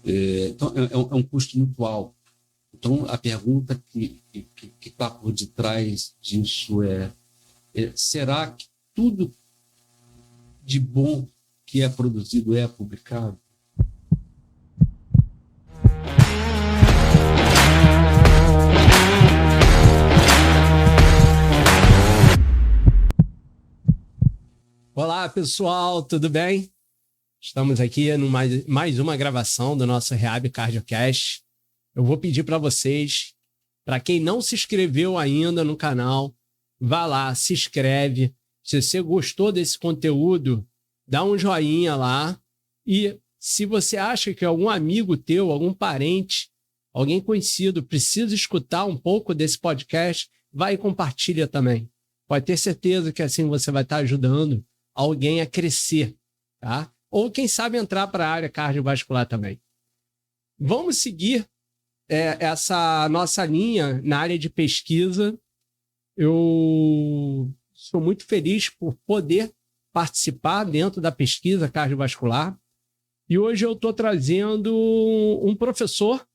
Então, é um custo muito alto. Então, a pergunta que está por detrás disso será que tudo de bom que é produzido é publicado? Olá, pessoal, tudo bem? Estamos aqui em mais uma gravação do nosso Rehab CardioCast. Eu vou pedir para vocês, para quem não se inscreveu ainda no canal, vá lá, se inscreve. Se você gostou desse conteúdo, dá um joinha lá. E se você acha que algum amigo teu, algum parente, alguém conhecido precisa escutar um pouco desse podcast, vai e compartilha também. Pode ter certeza que assim você vai estar ajudando alguém a crescer, tá? Ou quem sabe entrar para a área cardiovascular também. Vamos seguir essa nossa linha na área de pesquisa. Eu sou muito feliz por poder participar dentro da pesquisa cardiovascular. E hoje eu estou trazendo um professor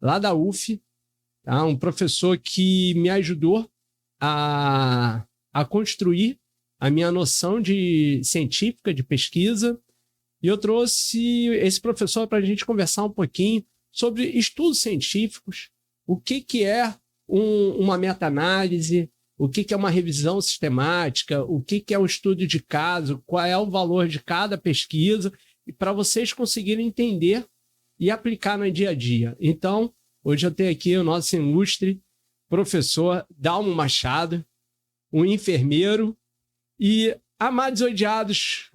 lá da UF, tá? Um professor que me ajudou a construir a minha noção científica de pesquisa, e eu trouxe esse professor para a gente conversar um pouquinho sobre estudos científicos, o que é uma meta-análise, o que é uma revisão sistemática, o que é um estudo de caso, qual é o valor de cada pesquisa, e para vocês conseguirem entender e aplicar no dia a dia. Então, hoje eu tenho aqui o nosso ilustre professor Dalmo Machado, um enfermeiro, e amados e odiados.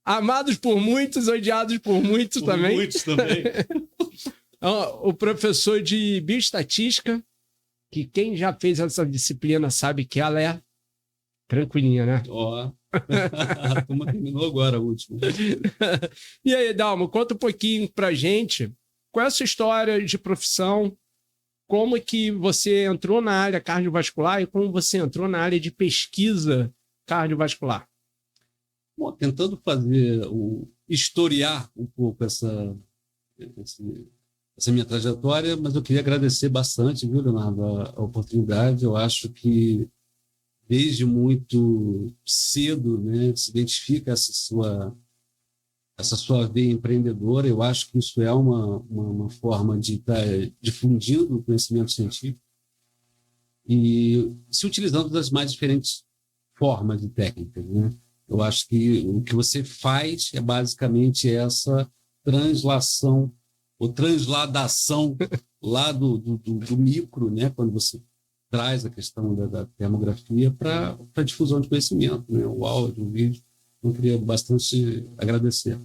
Amados por muitos, odiados por muitos também. Por muitos também. O professor de bioestatística, que quem já fez essa disciplina sabe que ela é tranquilinha, né? A turma terminou agora, a última. E aí, Dalmo, conta um pouquinho pra gente qual é a sua história de profissão, como que você entrou na área cardiovascular e como você entrou na área de pesquisa cardiovascular. Bom, tentando historiar um pouco essa minha trajetória, mas eu queria agradecer bastante, viu, Leonardo, a oportunidade. Eu acho que desde muito cedo, né, se identifica essa sua veia empreendedora. Eu acho que isso é uma forma de estar difundindo o conhecimento científico e se utilizando das mais diferentes formas e técnicas, né? Eu acho que o que você faz é basicamente essa translação ou transladação lá do micro, né? Quando você traz a questão da termografia para a difusão de conhecimento, né? O áudio, o vídeo. Eu queria bastante agradecer.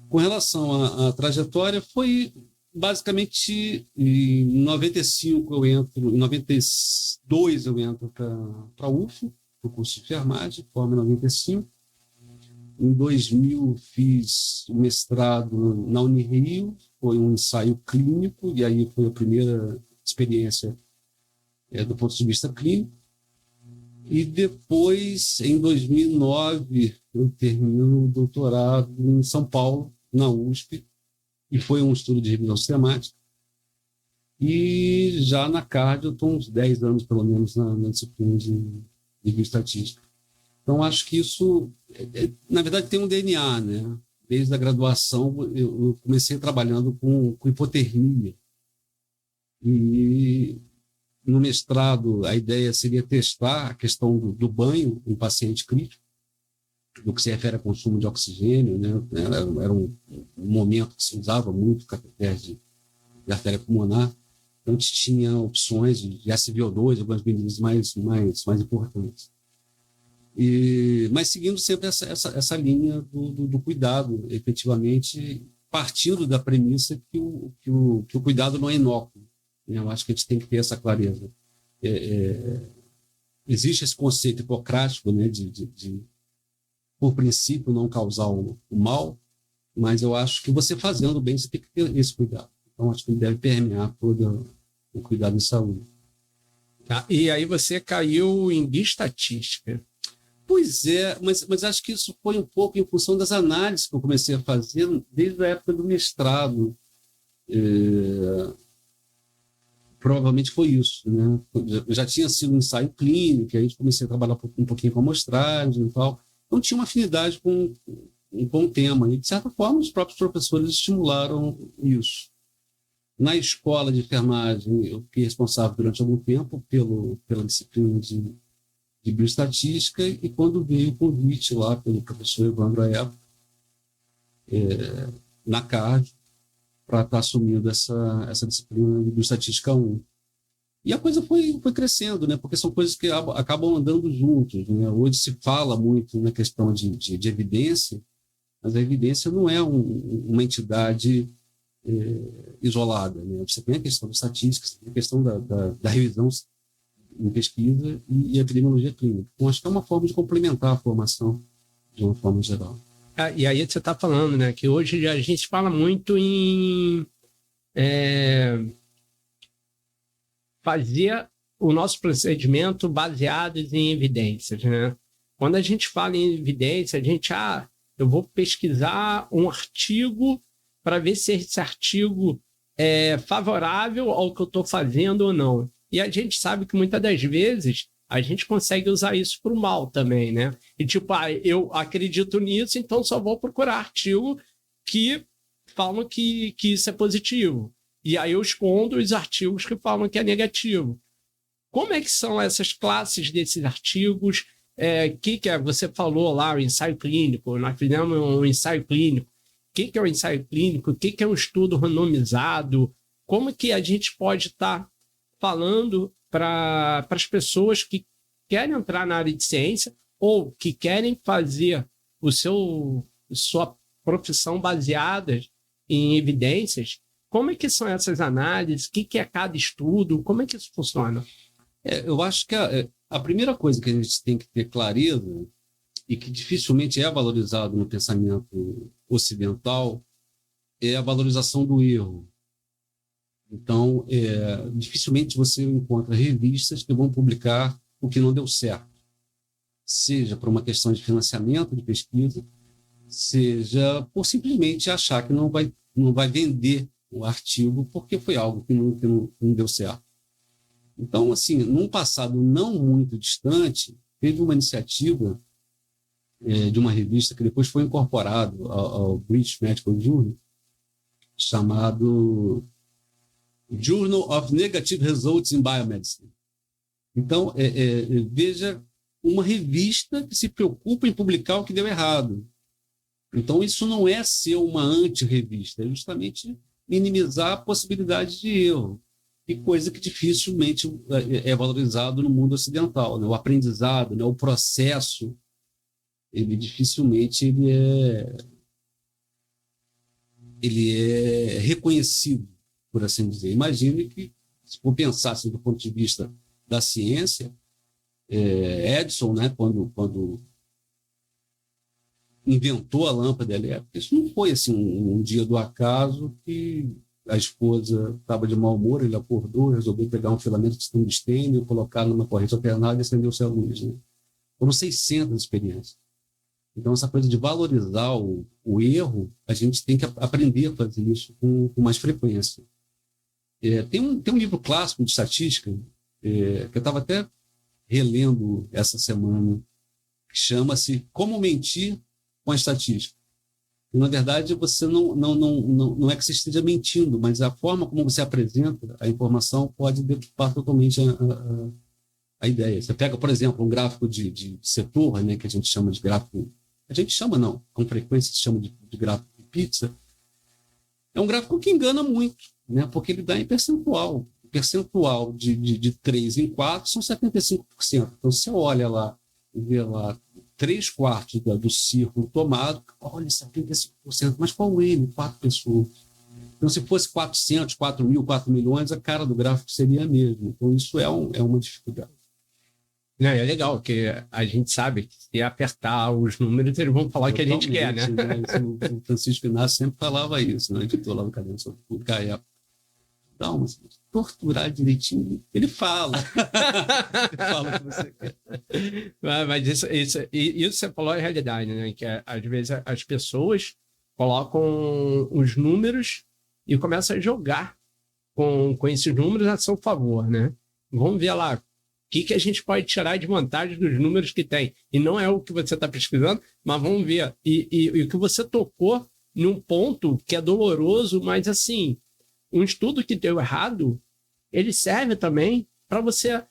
Com relação à trajetória, foi basicamente em 95 em 92 eu entro para a UF, para o curso de enfermagem, forma em 95. Em 2000 fiz o mestrado na Unirio, foi um ensaio clínico, e aí foi a primeira experiência do ponto de vista clínico. E depois, em 2009, eu termino o doutorado em São Paulo, na USP, e foi um estudo de revisão sistemática. E já na cardio, eu estou uns 10 anos, pelo menos, na disciplina de bioestatística. Então, acho que isso, na verdade, tem um DNA, né? Desde a graduação, eu comecei trabalhando com hipotermia. E no mestrado, a ideia seria testar a questão do banho em paciente crítico, no que se refere ao consumo de oxigênio, né? Era um momento que se usava muito cateter de artéria pulmonar. Então, a gente tinha opções de SVO2, algumas medidas mais importantes. Mas seguindo sempre essa linha do cuidado, efetivamente, partindo da premissa que o cuidado não é inócuo. Eu acho que a gente tem que ter essa clareza. Existe esse conceito hipocrático, né, de por princípio, não causar o mal, mas eu acho que você fazendo bem, você tem que ter esse cuidado. Então, acho que ele deve permear todo o cuidado em saúde. Tá. E aí você caiu em bioestatística. Pois é, mas acho que isso foi um pouco em função das análises que eu comecei a fazer desde a época do mestrado. Provavelmente foi isso, né? Já tinha sido um ensaio clínico, aí comecei a trabalhar um pouquinho com amostragem e tal. Então tinha uma afinidade com o tema. E, de certa forma, os próprios professores estimularam isso. Na escola de enfermagem, eu fiquei responsável durante algum tempo pela disciplina de bioestatística, e quando veio o convite lá pelo professor Evandro à época, na CARD, para estar assumindo essa disciplina de bioestatística 1. E a coisa foi crescendo, né? Porque são coisas que acabam andando juntos, né? Hoje se fala muito na questão de evidência, mas a evidência não é uma entidade isolada, né? Você tem a questão da estatística, você tem a questão da revisão em pesquisa e epidemiologia clínica. Então, acho que é uma forma de complementar a formação de uma forma geral. E aí você está falando, né, que hoje a gente fala muito em fazer o nosso procedimento baseado em evidências, né? Quando a gente fala em evidência, a gente, eu vou pesquisar um artigo para ver se esse artigo é favorável ao que eu estou fazendo ou não. E a gente sabe que muitas das vezes a gente consegue usar isso para o mal também, né? E tipo, eu acredito nisso, então só vou procurar artigo que falam que isso é positivo. E aí eu escondo os artigos que falam que é negativo. Como é que são essas classes desses artigos? Que você falou lá, o ensaio clínico, nós fizemos um ensaio clínico. O que é o ensaio clínico? O que é um estudo randomizado? Como que a gente pode estar falando para as pessoas que querem entrar na área de ciência ou que querem fazer sua profissão baseada em evidências? Como é que são essas análises? O que é cada estudo? Como é que isso funciona? Eu acho que a primeira coisa que a gente tem que ter clareza, e que dificilmente é valorizado no pensamento ocidental, é a valorização do erro. Então, dificilmente você encontra revistas que vão publicar o que não deu certo, seja por uma questão de financiamento de pesquisa, seja por simplesmente achar que não vai vender o artigo porque foi algo que não deu certo. Então, assim, num passado não muito distante, teve uma iniciativa de uma revista que depois foi incorporado ao British Medical Journal, chamado Journal of Negative Results in Biomedicine. Então, veja, uma revista que se preocupa em publicar o que deu errado. Então, isso não é ser uma anti-revista, é justamente minimizar a possibilidade de erro, e coisa que dificilmente é valorizado no mundo ocidental, né? O aprendizado, né? O processo, ele dificilmente ele é reconhecido, por assim dizer. Imagine que, se for pensar assim, do ponto de vista da ciência, Edison, né, quando inventou a lâmpada elétrica, isso não foi assim um dia do acaso que a esposa estava de mau humor, ele acordou, resolveu pegar um filamento de tungstênio, colocar numa corrente alternada e acendeu-se a luz. Né? Foram 600 experiências. Então, essa coisa de valorizar o erro, a gente tem que aprender a fazer isso com mais frequência. Tem um livro clássico de estatística, que eu estava até relendo essa semana, que chama-se Como Mentir com a Estatística. E, na verdade, você não é que você esteja mentindo, mas a forma como você apresenta a informação pode deturpar totalmente a ideia. Você pega, por exemplo, um gráfico de setor, né, que a gente chama de gráfico... A gente chama, não, com frequência se chama de gráfico de pizza. É um gráfico que engana muito, né, porque ele dá em percentual. O percentual de 3 em 4 são 75%. Então, você olha lá e vê lá 3/4 do círculo tomado, olha, 75%, mas qual o N? 4 pessoas. Então, se fosse 400, 4 mil, 4 milhões, a cara do gráfico seria a mesma. Então, isso é uma dificuldade. É legal, porque a gente sabe que se apertar os números, eles vão falar o que a gente quer, né? O Francisco Inácio sempre falava isso, né? Editor lá no Caderno sobre Pública à época. Calma, torturar direitinho, ele fala. Ele fala o que você quer. Mas isso você falou é realidade, né? Que às vezes as pessoas colocam os números e começam a jogar com esses números a seu favor, né? Vamos ver lá o que a gente pode tirar de vantagem dos números que tem. E não é o que você está pesquisando, mas vamos ver. E o que você tocou num ponto que é doloroso, mas assim, um estudo que deu errado, ele serve também para você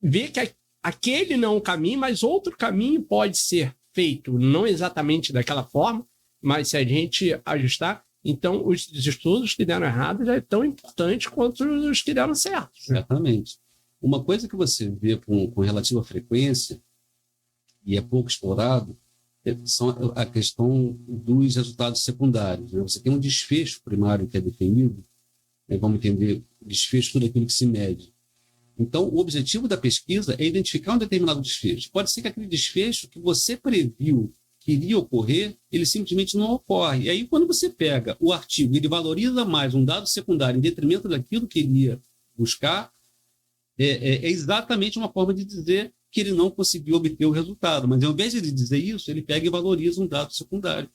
ver que aquele não é um caminho, mas outro caminho pode ser feito, não exatamente daquela forma, mas se a gente ajustar, então os estudos que deram errado já é tão importante quanto os que deram certo. Exatamente. Uma coisa que você vê com relativa frequência, e é pouco explorado, são a questão dos resultados secundários, né? Você tem um desfecho primário que é definido, né? Vamos entender desfecho, tudo aquilo que se mede. Então, o objetivo da pesquisa é identificar um determinado desfecho. Pode ser que aquele desfecho que você previu que iria ocorrer, ele simplesmente não ocorre. E aí, quando você pega o artigo, ele valoriza mais um dado secundário em detrimento daquilo que ele ia buscar, é exatamente uma forma de dizer que ele não conseguiu obter o resultado. Mas, ao invés de dizer isso, ele pega e valoriza um dado secundário,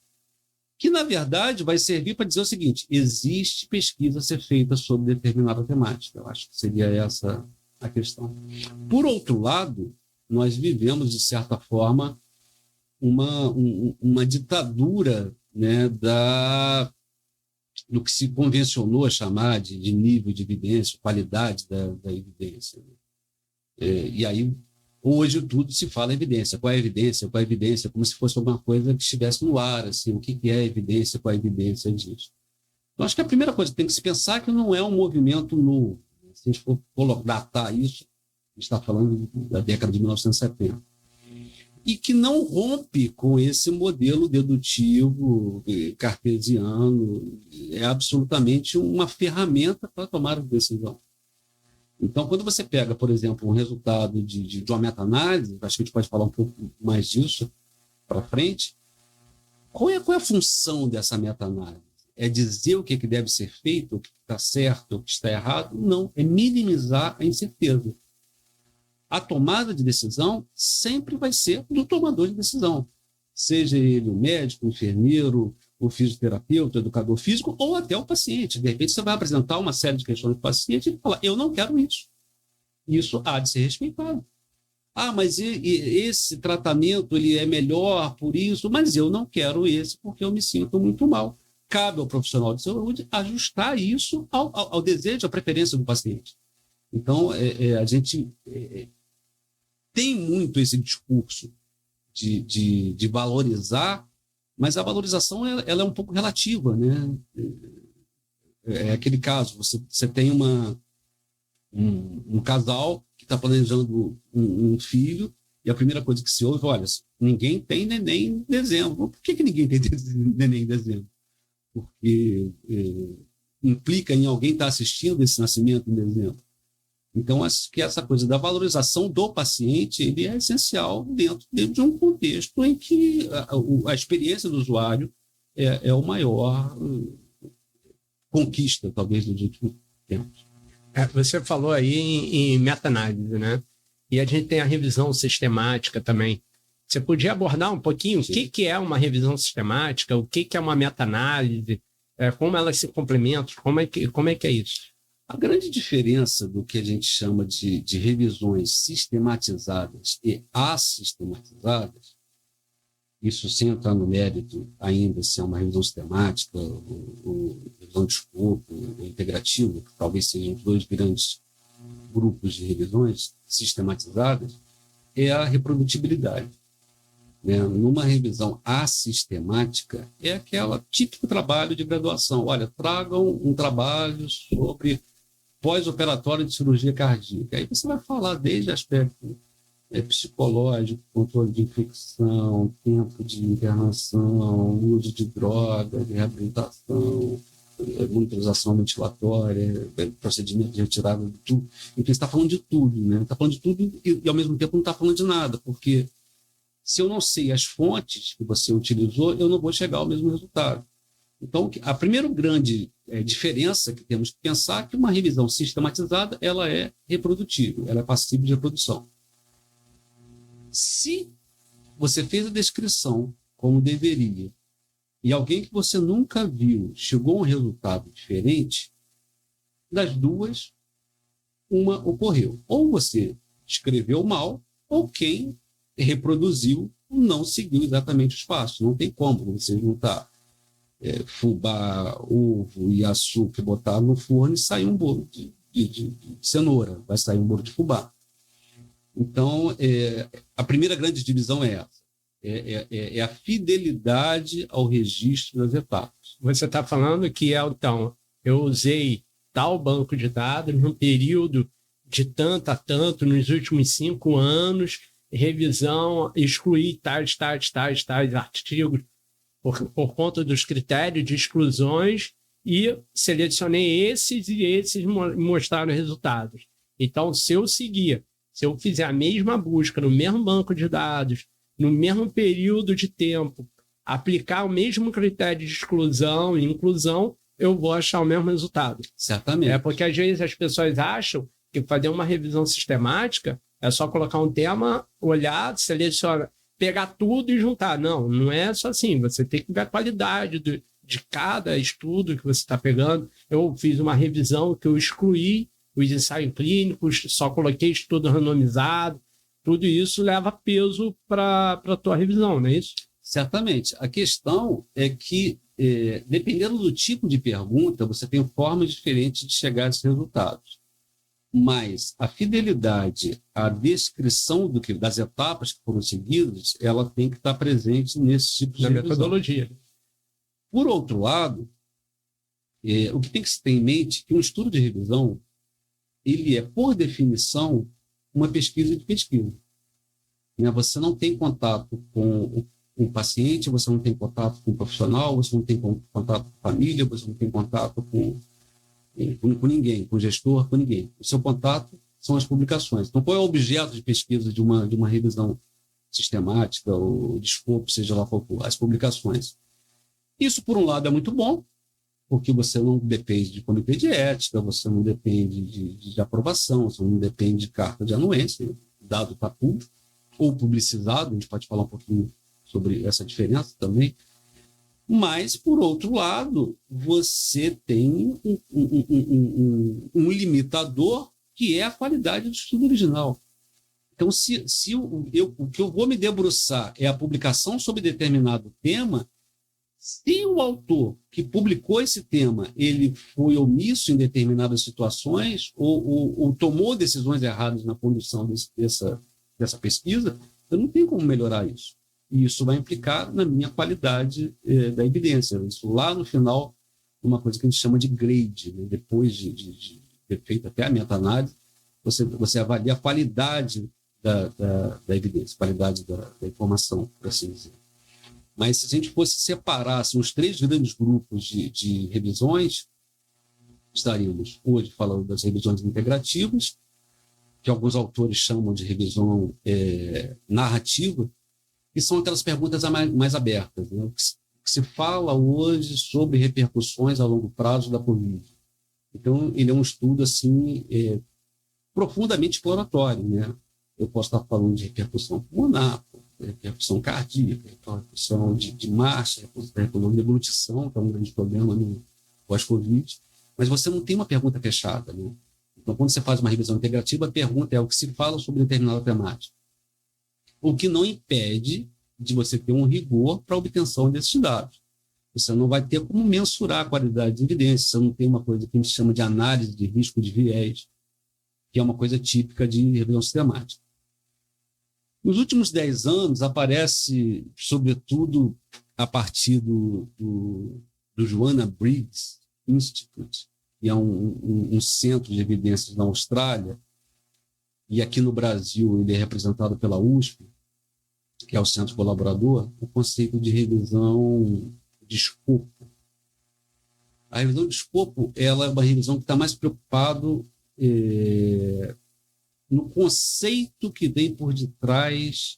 que, na verdade, vai servir para dizer o seguinte: existe pesquisa a ser feita sobre determinada temática. Eu acho que seria essa a questão. Por outro lado, nós vivemos, de certa forma, uma ditadura, né, do que se convencionou a chamar de nível de evidência, qualidade da evidência. E aí, hoje, tudo se fala evidência. Qual é a evidência? Qual é a evidência? Como se fosse alguma coisa que estivesse no ar, assim, o que é evidência, qual é a evidência disso. Então, acho que a primeira coisa que tem que se pensar é que não é um movimento novo. Se a gente for datar isso, a gente está falando da década de 1970. E que não rompe com esse modelo dedutivo, cartesiano, é absolutamente uma ferramenta para tomar decisão. Então, quando você pega, por exemplo, um resultado de uma meta-análise, acho que a gente pode falar um pouco mais disso para frente, qual é a função dessa meta-análise? É dizer o que deve ser feito, o que está certo, o que está errado? Não, é minimizar a incerteza. A tomada de decisão sempre vai ser do tomador de decisão, seja ele o médico, o enfermeiro, o fisioterapeuta, o educador físico ou até o paciente. De repente, você vai apresentar uma série de questões para o paciente e falar: eu não quero isso. Isso há de ser respeitado. Mas esse tratamento ele é melhor por isso, mas eu não quero esse porque eu me sinto muito mal. Cabe ao profissional de saúde ajustar isso ao desejo, à preferência do paciente. Então, a gente tem muito esse discurso de valorizar, mas a valorização ela é um pouco relativa, né? É aquele caso, você tem um casal que está planejando um filho e a primeira coisa que se ouve: olha, ninguém tem neném em dezembro. Por que ninguém tem neném em dezembro? Porque implica em alguém estar assistindo esse nascimento em dezembro. Então, acho que essa coisa da valorização do paciente ele é essencial dentro de um contexto em que a experiência do usuário é o maior conquista, talvez, dos últimos tempos. Você falou aí em meta-análise, né? E a gente tem a revisão sistemática também. Você podia abordar um pouquinho Sim. O que é uma revisão sistemática, o que é uma meta-análise, como elas se complementam, como é que é isso? A grande diferença do que a gente chama de revisões sistematizadas e assistematizadas, isso sem entrar no mérito ainda se é uma revisão sistemática, ou revisão de escopo, ou integrativa, que talvez sejam os dois grandes grupos de revisões sistematizadas, é a reprodutibilidade. Numa revisão assistemática, é aquela típico trabalho de graduação. Olha, tragam um trabalho sobre pós-operatório de cirurgia cardíaca. Aí você vai falar desde aspecto psicológico, controle de infecção, tempo de internação, uso de drogas, de reabilitação, monitorização ventilatória, procedimento de retirada de tudo. Então, você está falando de tudo, né? Está falando de tudo e, ao mesmo tempo, não está falando de nada, porque se eu não sei as fontes que você utilizou, eu não vou chegar ao mesmo resultado. Então, a primeira grande diferença que temos que pensar é que uma revisão sistematizada ela é reprodutível, ela é passível de reprodução. Se você fez a descrição como deveria e alguém que você nunca viu chegou a um resultado diferente, das duas, uma ocorreu. Ou você escreveu mal, ou quem reproduziu não seguiu exatamente os passos. Não tem como você juntar fubá, ovo e açúcar, botar no forno e sair um bolo de cenoura, vai sair um bolo de fubá. Então, a primeira grande divisão é essa. É a fidelidade ao registro das etapas. Você está falando que, então, eu usei tal banco de dados num período de tanto a tanto, nos últimos 5 anos, revisão, excluí tais artigos por conta dos critérios de exclusões e selecionei esses e esses mostraram resultados. Então, se eu fizer a mesma busca no mesmo banco de dados, no mesmo período de tempo, aplicar o mesmo critério de exclusão e inclusão, eu vou achar o mesmo resultado. Certamente. Porque às vezes as pessoas acham que fazer uma revisão sistemática é só colocar um tema, olhar, selecionar, pegar tudo e juntar. Não, não é só assim. Você tem que ver a qualidade de cada estudo que você está pegando. Eu fiz uma revisão que eu excluí os ensaios clínicos, só coloquei estudo randomizado. Tudo isso leva peso para a tua revisão, não é isso? Certamente. A questão é que, dependendo do tipo de pergunta, você tem formas diferentes de chegar a esses resultados. Mas a fidelidade, a descrição das etapas que foram seguidas, ela tem que estar presente nesse tipo de metodologia. Por outro lado, o que tem que se ter em mente é que um estudo de revisão, ele é, por definição, uma pesquisa de pesquisa. Você não tem contato com o paciente, você não tem contato com o profissional, você não tem contato com a família, você não tem contato com ninguém, com o gestor, com ninguém. O seu contato são as publicações. Então, qual é o objeto de pesquisa de uma revisão sistemática ou de escopo, seja lá qual for? As publicações. Isso, por um lado, é muito bom, porque você não depende de comitê de ética, você não depende de aprovação, você não depende de carta de anuência, o dado está público, ou publicizado, a gente pode falar um pouquinho sobre essa diferença também. Mas, por outro lado, você tem um limitador que é a qualidade do estudo original. Então, se o que eu vou me debruçar é a publicação sobre determinado tema, se o autor que publicou esse tema ele foi omisso em determinadas situações ou tomou decisões erradas na condução dessa pesquisa, eu não tenho como melhorar isso. E isso vai implicar na minha qualidade da evidência. Isso lá no final, uma coisa que a gente chama de grade, né? Depois de ter feito até a meta-análise, você avalia a qualidade da evidência, a qualidade da informação, por assim dizer. Mas se a gente fosse separar assim, os 3 grandes grupos de revisões, estaríamos hoje falando das revisões integrativas, que alguns autores chamam de revisão narrativa, que são aquelas perguntas mais abertas, né? O que se fala hoje sobre repercussões a longo prazo da Covid. Então, ele é um estudo assim, profundamente exploratório, né? Eu posso estar falando de repercussão pulmonar, repercussão cardíaca, repercussão de marcha, repercussão de deglutição, que é um grande problema no pós-Covid, mas você não tem uma pergunta fechada, né? Então, quando você faz uma revisão integrativa, a pergunta é o que se fala sobre determinada temática. O que não impede de você ter um rigor para a obtenção desses dados. Você não vai ter como mensurar a qualidade de evidência, você não tem uma coisa que a gente chama de análise de risco de viés, que é uma coisa típica de revisão sistemática. Nos últimos 10 anos, aparece, sobretudo, a partir do Joanna Briggs Institute, que é um centro de evidências na Austrália, e aqui no Brasil ele é representado pela USP, que é o centro colaborador, o conceito de revisão de escopo. A revisão de escopo ela é uma revisão que está mais preocupado no conceito que vem por detrás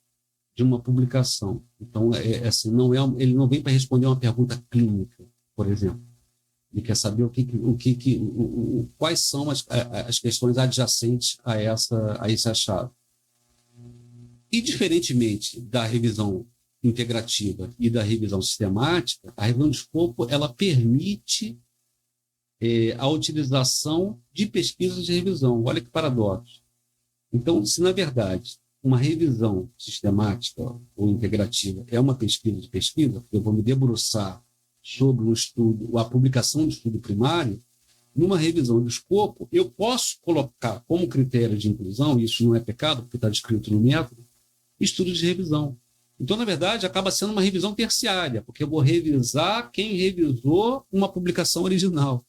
de uma publicação. Então, assim, ele não vem para responder uma pergunta clínica, por exemplo. Ele quer saber quais são as questões adjacentes a esse achado. E, diferentemente da revisão integrativa e da revisão sistemática, a revisão de escopo ela permite a utilização de pesquisas de revisão. Olha que paradoxo. Então, se, na verdade, uma revisão sistemática ou integrativa é uma pesquisa de pesquisa, eu vou me debruçar sobre um estudo, a publicação do estudo primário, numa revisão de escopo, eu posso colocar como critério de inclusão, e isso não é pecado, porque está descrito no método, estudos de revisão. Então, na verdade, acaba sendo uma revisão terciária, porque eu vou revisar quem revisou uma publicação original.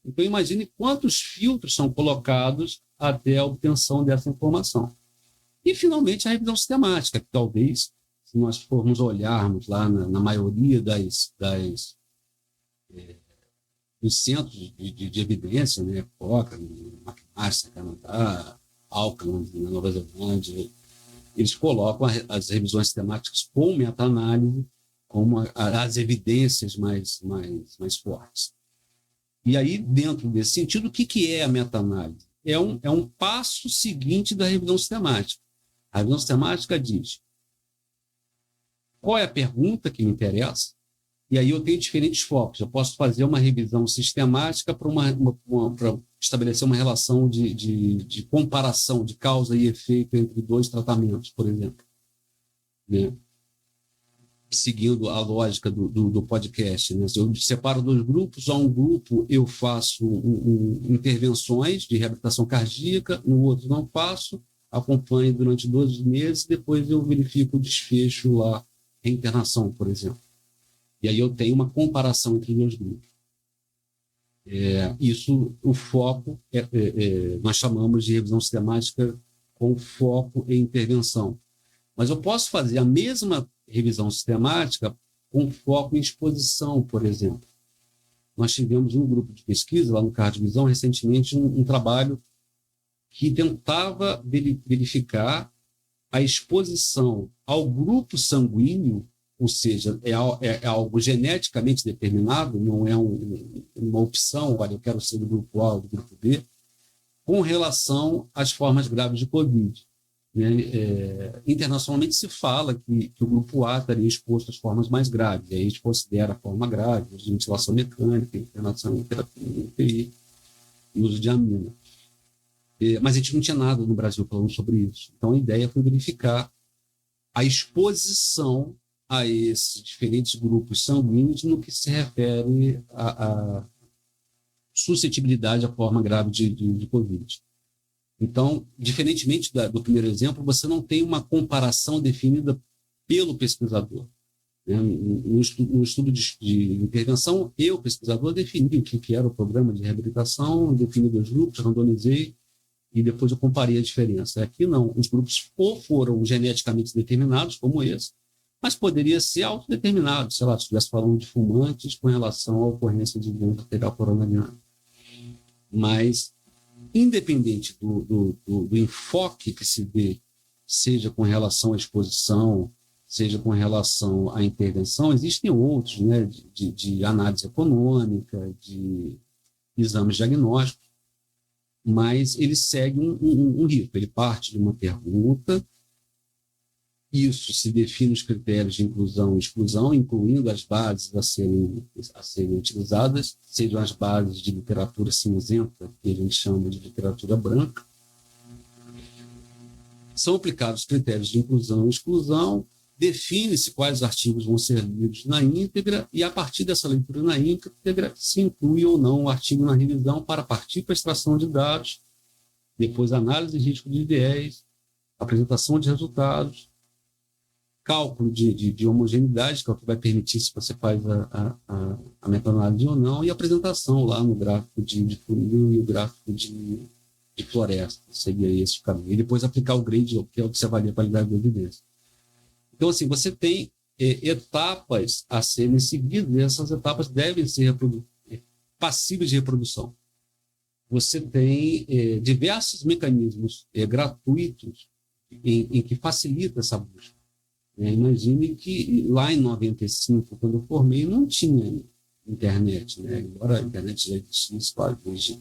Então, imagine quantos filtros são colocados até a obtenção dessa informação. E, finalmente, a revisão sistemática, que talvez, se nós formos olharmos lá na maioria dos centros de evidência, né, Cochrane, McMaster, Canadá, Auckland, na Nova Zelândia, eles colocam as revisões sistemáticas com meta-análise como as evidências mais fortes. E aí, dentro desse sentido, o que é a meta-análise? É um passo seguinte da revisão sistemática. A revisão sistemática diz qual é a pergunta que me interessa, e aí eu tenho diferentes focos. Eu posso fazer uma revisão sistemática para estabelecer uma relação de comparação de causa e efeito entre dois tratamentos, por exemplo. Né? Seguindo a lógica do podcast. Né? Se eu separo dois grupos, a um grupo eu faço intervenções de reabilitação cardíaca, no outro não faço, acompanho durante 12 meses, depois eu verifico o desfecho lá, internação, por exemplo. E aí eu tenho uma comparação entre os dois grupos. Isso, o foco, nós chamamos de revisão sistemática com foco em intervenção. Mas eu posso fazer a mesma revisão sistemática com foco em exposição, por exemplo. Nós tivemos um grupo de pesquisa lá no Cardiovisão, recentemente, um trabalho que tentava verificar a exposição ao grupo sanguíneo, ou seja, é algo geneticamente determinado, não é uma opção, olha, eu quero ser do grupo A ou do grupo B, com relação às formas graves de Covid. Internacionalmente se fala que o grupo A estaria exposto às formas mais graves, e aí a gente considera a forma grave, uso de ventilação mecânica, internação em terapia, UTI, e uso de amina. Mas a gente não tinha nada no Brasil falando sobre isso. Então a ideia foi verificar a exposição a esses diferentes grupos sanguíneos no que se refere à suscetibilidade à forma grave de Covid. Então, diferentemente do primeiro exemplo, você não tem uma comparação definida pelo pesquisador. No estudo de intervenção, eu, pesquisador, defini o que era o programa de reabilitação, defini dois grupos, randomizei, e depois eu comparei a diferença. Aqui não, os grupos ou foram geneticamente determinados, como esse, mas poderia ser autodeterminado, sei lá, se estivesse falando de fumantes com relação à ocorrência de doença arterial coronariana. Mas, independente do enfoque que se dê, seja com relação à exposição, seja com relação à intervenção, existem outros, né, de análise econômica, de exames diagnósticos, mas ele segue um rito. Ele parte de uma pergunta, isso se define os critérios de inclusão e exclusão, incluindo as bases a serem utilizadas, sejam as bases de literatura cinzenta, que a gente chama de literatura branca. São aplicados critérios de inclusão e exclusão, define-se quais artigos vão ser lidos na íntegra, e a partir dessa leitura na íntegra se inclui ou não o artigo na revisão para partir para a extração de dados, depois análise de risco de viés, apresentação de resultados, cálculo de homogeneidade, que é o que vai permitir se você faz a meta-análise ou não, e apresentação lá no gráfico de funil e o gráfico de floresta, seria esse o caminho. E depois aplicar o grade, que é o que você avalia a qualidade da evidência. Então, assim, você tem etapas a serem seguidas, e essas etapas devem ser passíveis de reprodução. Você tem diversos mecanismos gratuitos em que facilita essa busca. Imagine que lá em 95, quando eu formei, não tinha internet, né? Embora a internet já existisse desde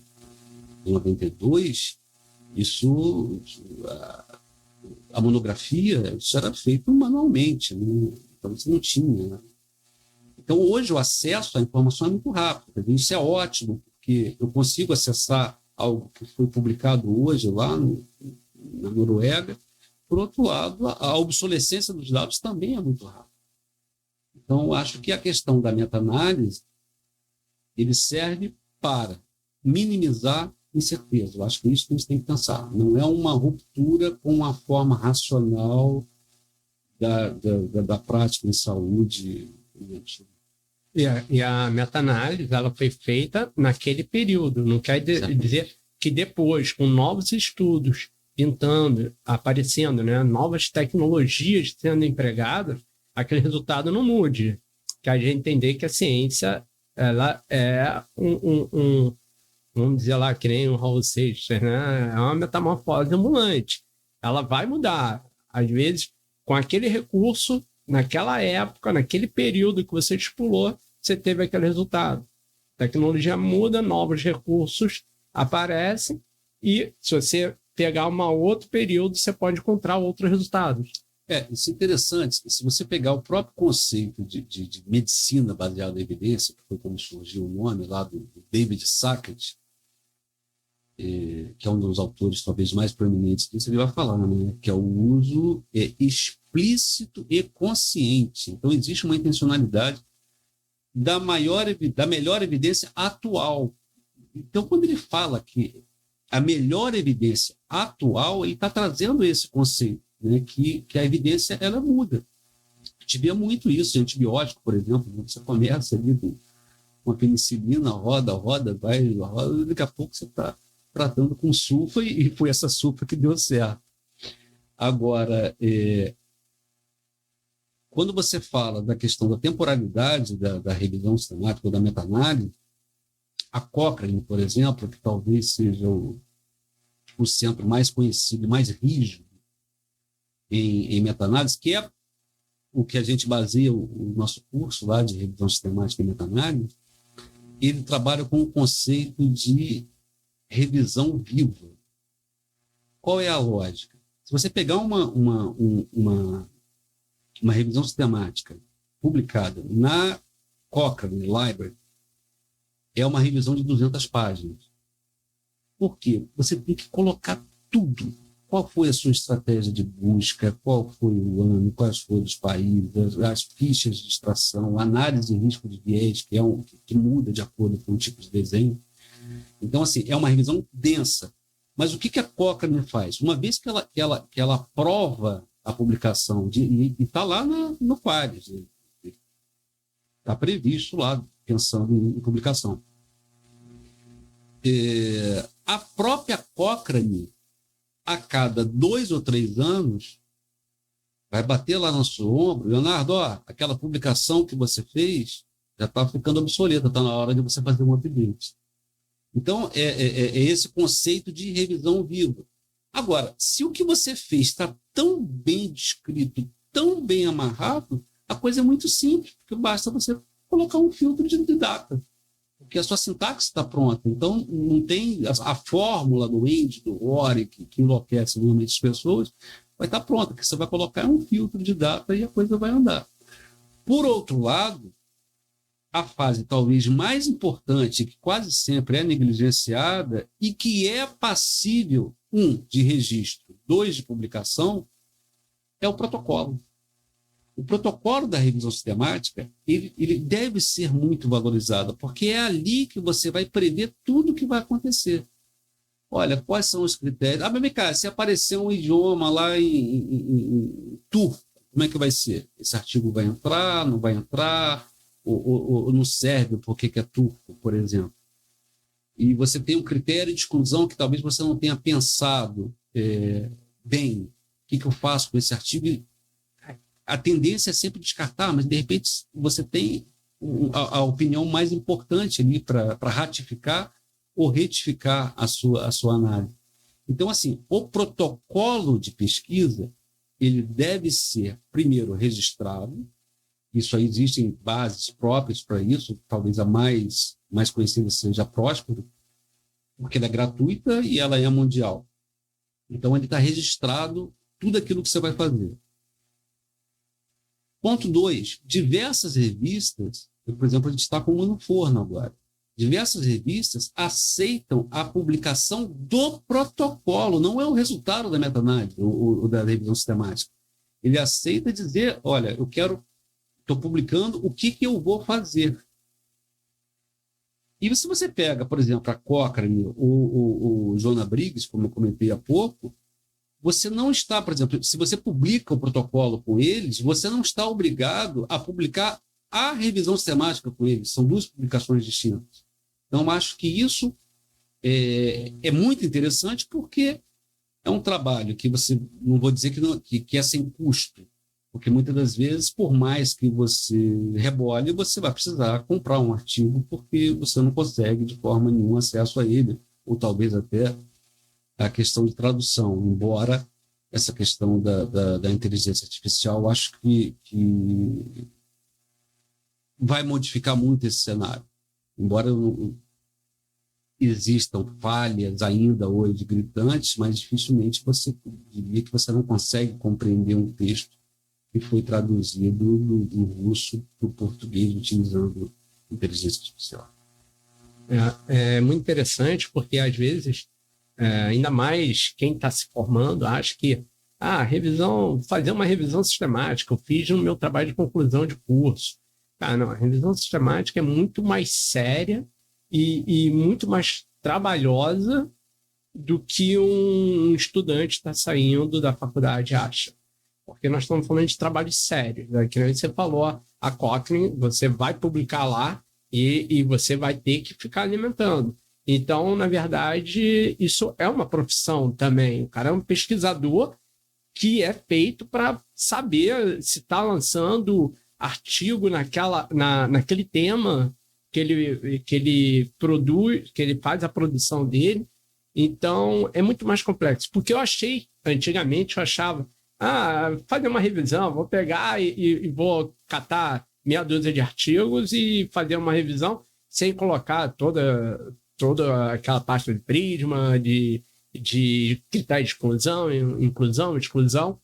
92, a monografia, isso era feito manualmente, né? Então você não tinha, né? Então, hoje, o acesso à informação é muito rápido. Isso é ótimo, porque eu consigo acessar algo que foi publicado hoje lá na Noruega. Por outro lado, a obsolescência dos dados também é muito rápida. Então, acho que a questão da meta-análise ele serve para minimizar incerteza. Eu acho que isso que a gente tem que pensar. Não é uma ruptura com a forma racional da prática em saúde. E a meta-análise ela foi feita naquele período. Não quer dizer que depois, com novos estudos pintando, aparecendo, né, novas tecnologias sendo empregadas, aquele resultado não mude. Que a gente entender que a ciência ela é vamos dizer lá, que nem o Raul Seixas, né? É uma metamorfose ambulante. Ela vai mudar. Às vezes, com aquele recurso, naquela época, naquele período que você estipulou, você teve aquele resultado. A tecnologia muda, novos recursos aparecem e se você pegar um outro período, você pode encontrar outros resultados. Isso é interessante. Se você pegar o próprio conceito de medicina baseada em evidência, que foi como surgiu o nome lá do David Sackett, que é um dos autores talvez mais proeminentes disso, ele vai falar, né, que é o uso explícito e consciente. Então, existe uma intencionalidade da melhor evidência atual. Então, quando ele fala que a melhor evidência atual, ele está trazendo esse conceito, né, que a evidência ela muda. A gente vê muito isso em antibiótico, por exemplo. Você começa ali com uma penicilina, roda, daqui a pouco você está tratando com sulfa e foi essa sulfa que deu certo. Agora, quando você fala da questão da temporalidade da revisão sistemática ou da meta-análise, a Cochrane, por exemplo, que talvez seja o centro mais conhecido e mais rígido em meta-análise, que é o que a gente baseia o nosso curso lá de revisão sistemática e meta-análise, ele trabalha com o conceito de revisão viva. Qual é a lógica? Se você pegar uma revisão sistemática publicada na Cochrane Library, é uma revisão de 200 páginas. Por quê? Você tem que colocar tudo. Qual foi a sua estratégia de busca, qual foi o ano, quais foram os países, as fichas de extração, análise de risco de viés, que muda de acordo com o tipo de desenho. Então, assim, é uma revisão densa. Mas o que a Cochrane faz? Uma vez que ela aprova a publicação, e está lá no Qualis, está previsto lá, pensando em publicação. A própria Cochrane, a cada 2 ou 3 anos, vai bater lá no seu ombro, Leonardo, aquela publicação que você fez já está ficando obsoleta, está na hora de você fazer um update. Então, é esse conceito de revisão viva. Agora, se o que você fez está tão bem descrito, tão bem amarrado, a coisa é muito simples, porque basta você colocar um filtro de data, porque a sua sintaxe está pronta. Então, não tem a fórmula do end, do or, que enlouquece normalmente as pessoas, vai estar pronta, que você vai colocar um filtro de data e a coisa vai andar. Por outro lado, a fase talvez mais importante, que quase sempre é negligenciada e que é passível, 1, de registro, 2, de publicação, é o protocolo. O protocolo da revisão sistemática, ele deve ser muito valorizado, porque é ali que você vai prever tudo o que vai acontecer. Olha, quais são os critérios? Mas, cara, se aparecer um idioma lá em turco, como é que vai ser? Esse artigo vai entrar, não vai entrar? Ou não serve porque é turco, por exemplo. E você tem um critério de exclusão que talvez você não tenha pensado bem. O que eu faço com esse artigo? A tendência é sempre descartar, mas de repente você tem a opinião mais importante ali para ratificar ou retificar a sua análise. Então, assim, o protocolo de pesquisa ele deve ser, primeiro, registrado, Isso aí existem bases próprias para isso, talvez a mais conhecida seja a Próspero, porque ela é gratuita e ela é mundial. Então, ele está registrado tudo aquilo que você vai fazer. Ponto 2, diversas revistas, por exemplo, a gente está com uma no forno agora, diversas revistas aceitam a publicação do protocolo, não é o resultado da meta-análise ou da revisão sistemática. Ele aceita dizer, olha, estou publicando o que eu vou fazer. E se você pega, por exemplo, a Cochrane ou o Joanna Briggs, como eu comentei há pouco, você não está, por exemplo, se você publica o protocolo com eles, você não está obrigado a publicar a revisão sistemática com eles. São duas publicações distintas. Então, acho que isso é muito interessante porque é um trabalho que você, não vou dizer que é sem custo, porque muitas das vezes, por mais que você rebole, você vai precisar comprar um artigo porque você não consegue de forma nenhuma acesso a ele, ou talvez até a questão de tradução, embora essa questão da inteligência artificial, acho que vai modificar muito esse cenário. Embora existam falhas ainda hoje gritantes, mas dificilmente você diria que você não consegue compreender um texto que foi traduzido do russo para o português utilizando inteligência artificial. É muito interessante porque, às vezes, ainda mais quem está se formando, acha que fazer uma revisão sistemática, eu fiz no meu trabalho de conclusão de curso. Não, a revisão sistemática é muito mais séria e muito mais trabalhosa do que um estudante está saindo da faculdade acha. Porque nós estamos falando de trabalho sério. Né? Que nem você falou, a Cochrane, você vai publicar lá e você vai ter que ficar alimentando. Então, na verdade, isso é uma profissão também. O cara é um pesquisador que é feito para saber se está lançando artigo naquele tema que ele produz, que ele faz a produção dele. Então, é muito mais complexo. Porque antigamente eu achava, fazer uma revisão, vou pegar e vou catar meia dúzia de artigos e fazer uma revisão sem colocar toda aquela pasta de prisma, de critérios de inclusão, exclusão.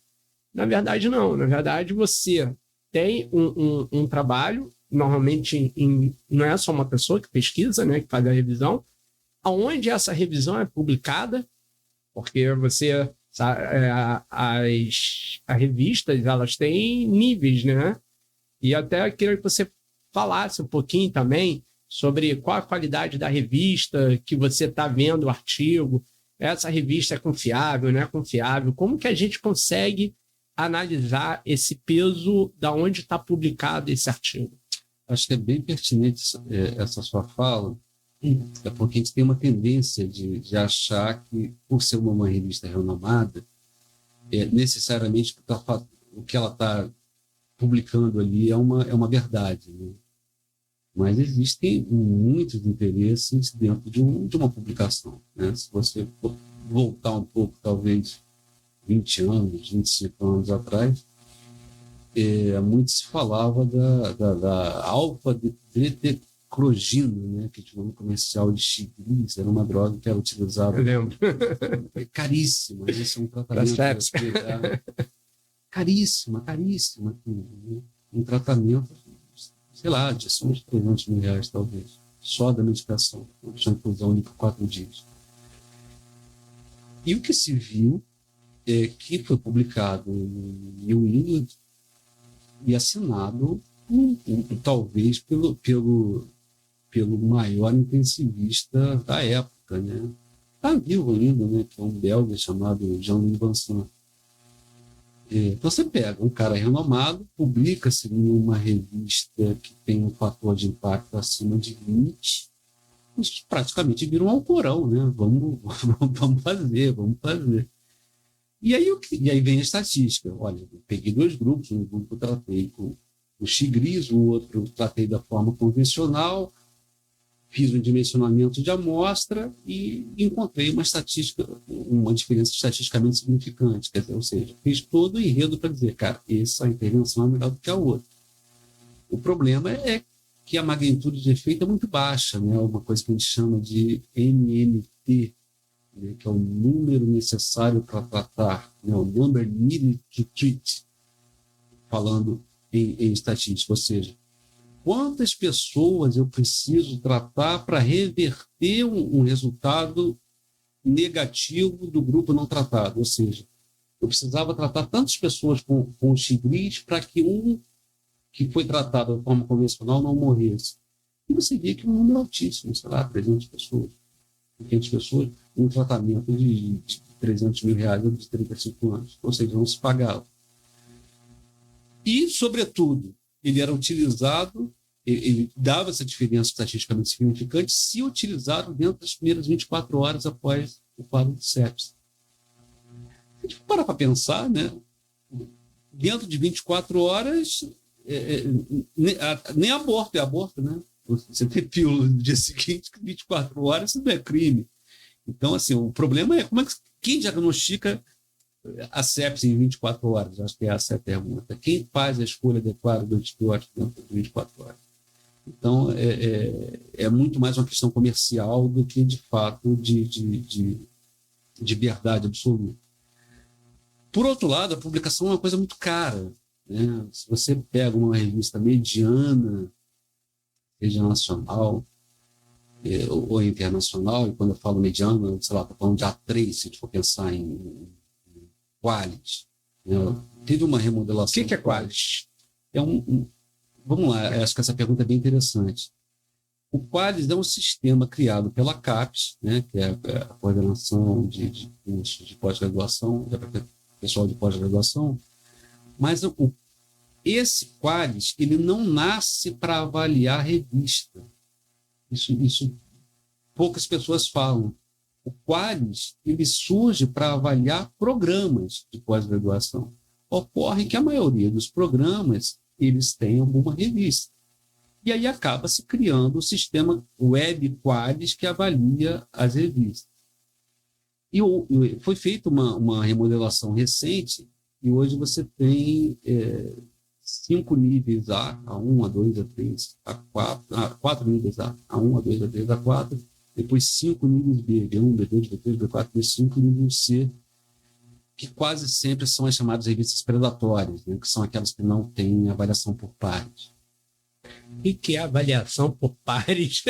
Na verdade, não. Na verdade, você tem um trabalho, normalmente não é só uma pessoa que pesquisa, né, que faz a revisão, aonde essa revisão é publicada, porque as revistas, elas têm níveis, né? E até queria que você falasse um pouquinho também sobre qual a qualidade da revista que você está vendo o artigo. Essa revista é confiável, não é confiável? Como que a gente consegue analisar esse peso da onde está publicado esse artigo? Acho que é bem pertinente essa sua fala, é porque a gente tem uma tendência de achar que, por ser uma revista renomada, necessariamente o que ela está publicando ali é uma verdade, né? Mas existem muitos interesses dentro de uma publicação, né? Se você voltar um pouco, talvez 20 anos, 25 anos atrás, muito se falava da alfa-detecrogina, né? Que tinha um comercial de Chigris, era uma droga que era utilizada. Eu lembro. É caríssima, mas esse é um tratamento. Caríssima. Um tratamento, sei lá, de uns R$300 mil, talvez, só da medicação, de infusão ali por 4 dias. E o que se viu é que foi publicado em New England e assinado talvez pelo maior intensivista da época, né? Está vivo ainda, né? Que é um belga chamado Jean-Louis Vincent. Então você pega um cara renomado, publica-se em uma revista que tem um fator de impacto acima de 20, isso praticamente vira um alcorão, né? Vamos fazer. E aí vem a estatística. Olha, eu peguei 2 grupos, um grupo eu tratei com o Chigris, o outro eu tratei da forma convencional, fiz um dimensionamento de amostra e encontrei uma diferença estatisticamente significante. Quer dizer, ou seja, fiz todo o enredo para dizer, cara, essa intervenção é melhor do que a outra. O problema é que a magnitude de efeito é muito baixa, né? Uma coisa que a gente chama de NNT, né? Que é o número necessário para tratar, né? O number needed to treat, falando em estatística, ou seja, quantas pessoas eu preciso tratar para reverter um resultado negativo do grupo não tratado, ou seja, eu precisava tratar tantas pessoas com o X para que um que foi tratado de forma convencional não morresse. E você vê que um número altíssimo, sei lá, 300 pessoas, 500 pessoas, um tratamento de 300 mil reais de 35 anos, ou seja, não se pagava. E, sobretudo, ele era utilizado, ele dava essa diferença estatisticamente significante se utilizado dentro das primeiras 24 horas após o quadro de sepsis. Se a gente parar para pensar, né? Dentro de 24 horas, nem aborto é aborto, né? Você tem pílula no dia seguinte, 24 horas, isso não é crime. Então, assim, o problema é quem diagnostica a sepsis em 24 horas? Acho que essa é a pergunta. Quem faz a escolha adequada do antibiótico dentro de 24 horas? Então, é muito mais uma questão comercial do que, de fato, de verdade absoluta. Por outro lado, a publicação é uma coisa muito cara, né? Se você pega uma revista mediana, seja nacional ou internacional, e quando eu falo mediana, sei lá, estou falando de A3, se a gente for pensar em Qualis, né? Teve uma remodelação. O que é Qualis? Vamos lá, acho que essa pergunta é bem interessante. O Qualis é um sistema criado pela CAPES, né, que é a coordenação de cursos de pós-graduação, pessoal de pós-graduação, mas esse Qualis, ele não nasce para avaliar revista. Isso poucas pessoas falam. O Qualis, ele surge para avaliar programas de pós-graduação. Ocorre que a maioria dos programas, eles têm alguma revista. E aí acaba se criando o sistema Web Qualis que avalia as revistas. E foi feita uma remodelação recente, e hoje você tem 5 níveis A1, A2, A3, A4, 4 níveis A1, A2, A3, A4, depois 5 níveis B, B1, B2, B3, B4, B5 e nível C, que quase sempre são as chamadas revistas predatórias, né, que são aquelas que não têm avaliação por pares. E que é avaliação por pares?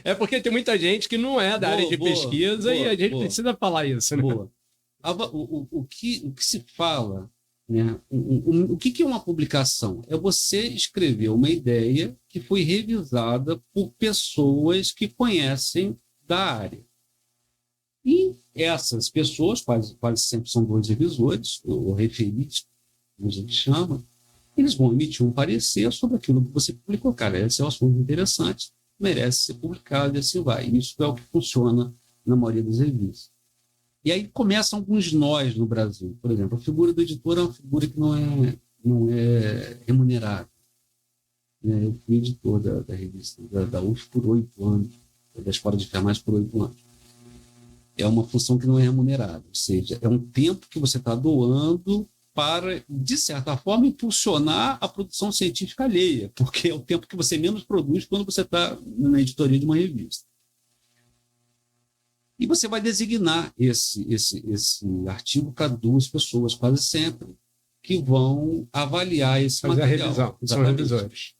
É porque tem muita gente que não é da área de pesquisa e a gente precisa falar isso, né? O que se fala, né? O que é uma publicação? É você escrever uma ideia que foi revisada por pessoas que conhecem da área. E essas pessoas, quase sempre são 2 revisores, ou referentes, como a gente chama, eles vão emitir um parecer sobre aquilo que você publicou. Cara, esse é um assunto interessante, merece ser publicado e assim vai. Isso é o que funciona na maioria das revistas. E aí começam alguns nós no Brasil. Por exemplo, a figura do editor é uma figura que não é remunerada. Eu fui editor da revista da UF por 8 anos, da Escola de Enfermagem por 8 anos. É uma função que não é remunerada, ou seja, é um tempo que você está doando para, de certa forma, impulsionar a produção científica alheia, porque é o tempo que você menos produz quando você está na editoria de uma revista. E você vai designar esse artigo para 2 pessoas, quase sempre, que vão avaliar esse material. Fazer a revisão, são revisores.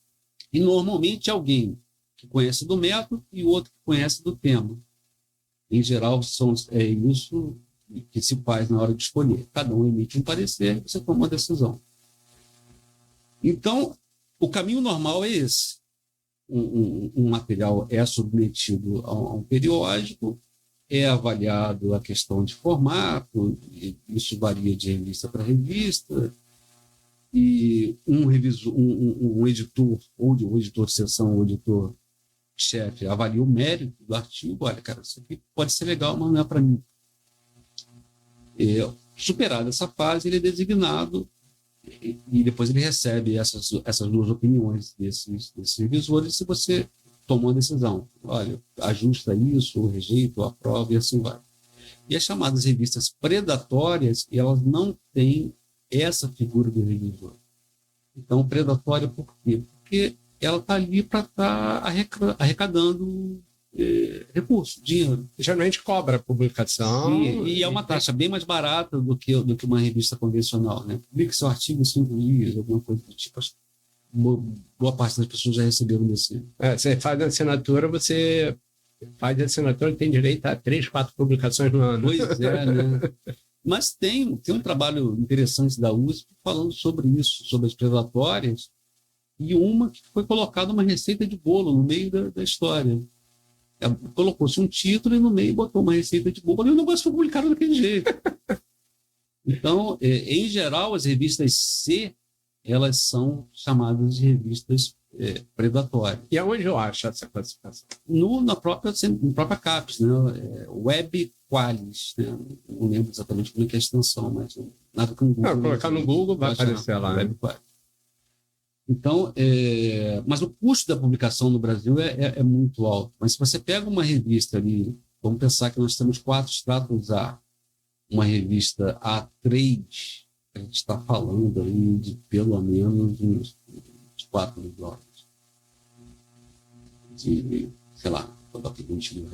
E, normalmente, alguém que conhece do método e outro que conhece do tema. Em geral, é isso que se faz na hora de escolher. Cada um emite um parecer e você toma uma decisão. Então, o caminho normal é esse. Um material é submetido a um periódico, é avaliado a questão de formato, isso varia de revista para revista, e um editor, ou o editor de seção, ou o editor-chefe, avalia o mérito do artigo. Olha, cara, isso aqui pode ser legal, mas não é para mim. Superada essa fase, ele é designado e depois ele recebe essas 2 opiniões desses revisores e você toma uma decisão. Olha, ajusta isso, ou rejeita, ou aprova, e assim vai. E as chamadas revistas predatórias, elas não têm essa figura do revisor. Então, predatória por quê? porque ela está ali para estar arrecadando recursos, dinheiro. Geralmente cobra a publicação. E é uma taxa bem mais barata do que uma revista convencional, né? Publica seu artigo em 5 dias, alguma coisa do tipo. Acho que boa parte das pessoas já receberam desse. Você faz a assinatura, tem direito a 3, 4 publicações no ano. Pois é, né? Mas tem um trabalho interessante da USP falando sobre isso, sobre as predatórias, e uma que foi colocada uma receita de bolo no meio da história. Colocou-se um título e no meio botou uma receita de bolo e o negócio foi publicado daquele jeito. Então, em geral, as revistas C, elas são chamadas de revistas predatórias. E aonde eu acho essa classificação? Na própria CAPES, né? Web Qualis, né? Não lembro exatamente como é que é a extensão, mas nada que no Google. Colocar no Google vai aparecer lá. Web Qualis. Então, mas o custo da publicação no Brasil é muito alto. Mas se você pega uma revista ali, vamos pensar que nós temos 4 extratos A, uma revista A3, a gente está falando aí de pelo menos uns $4 mil. Sei lá, vou dar aqui R$20 mil.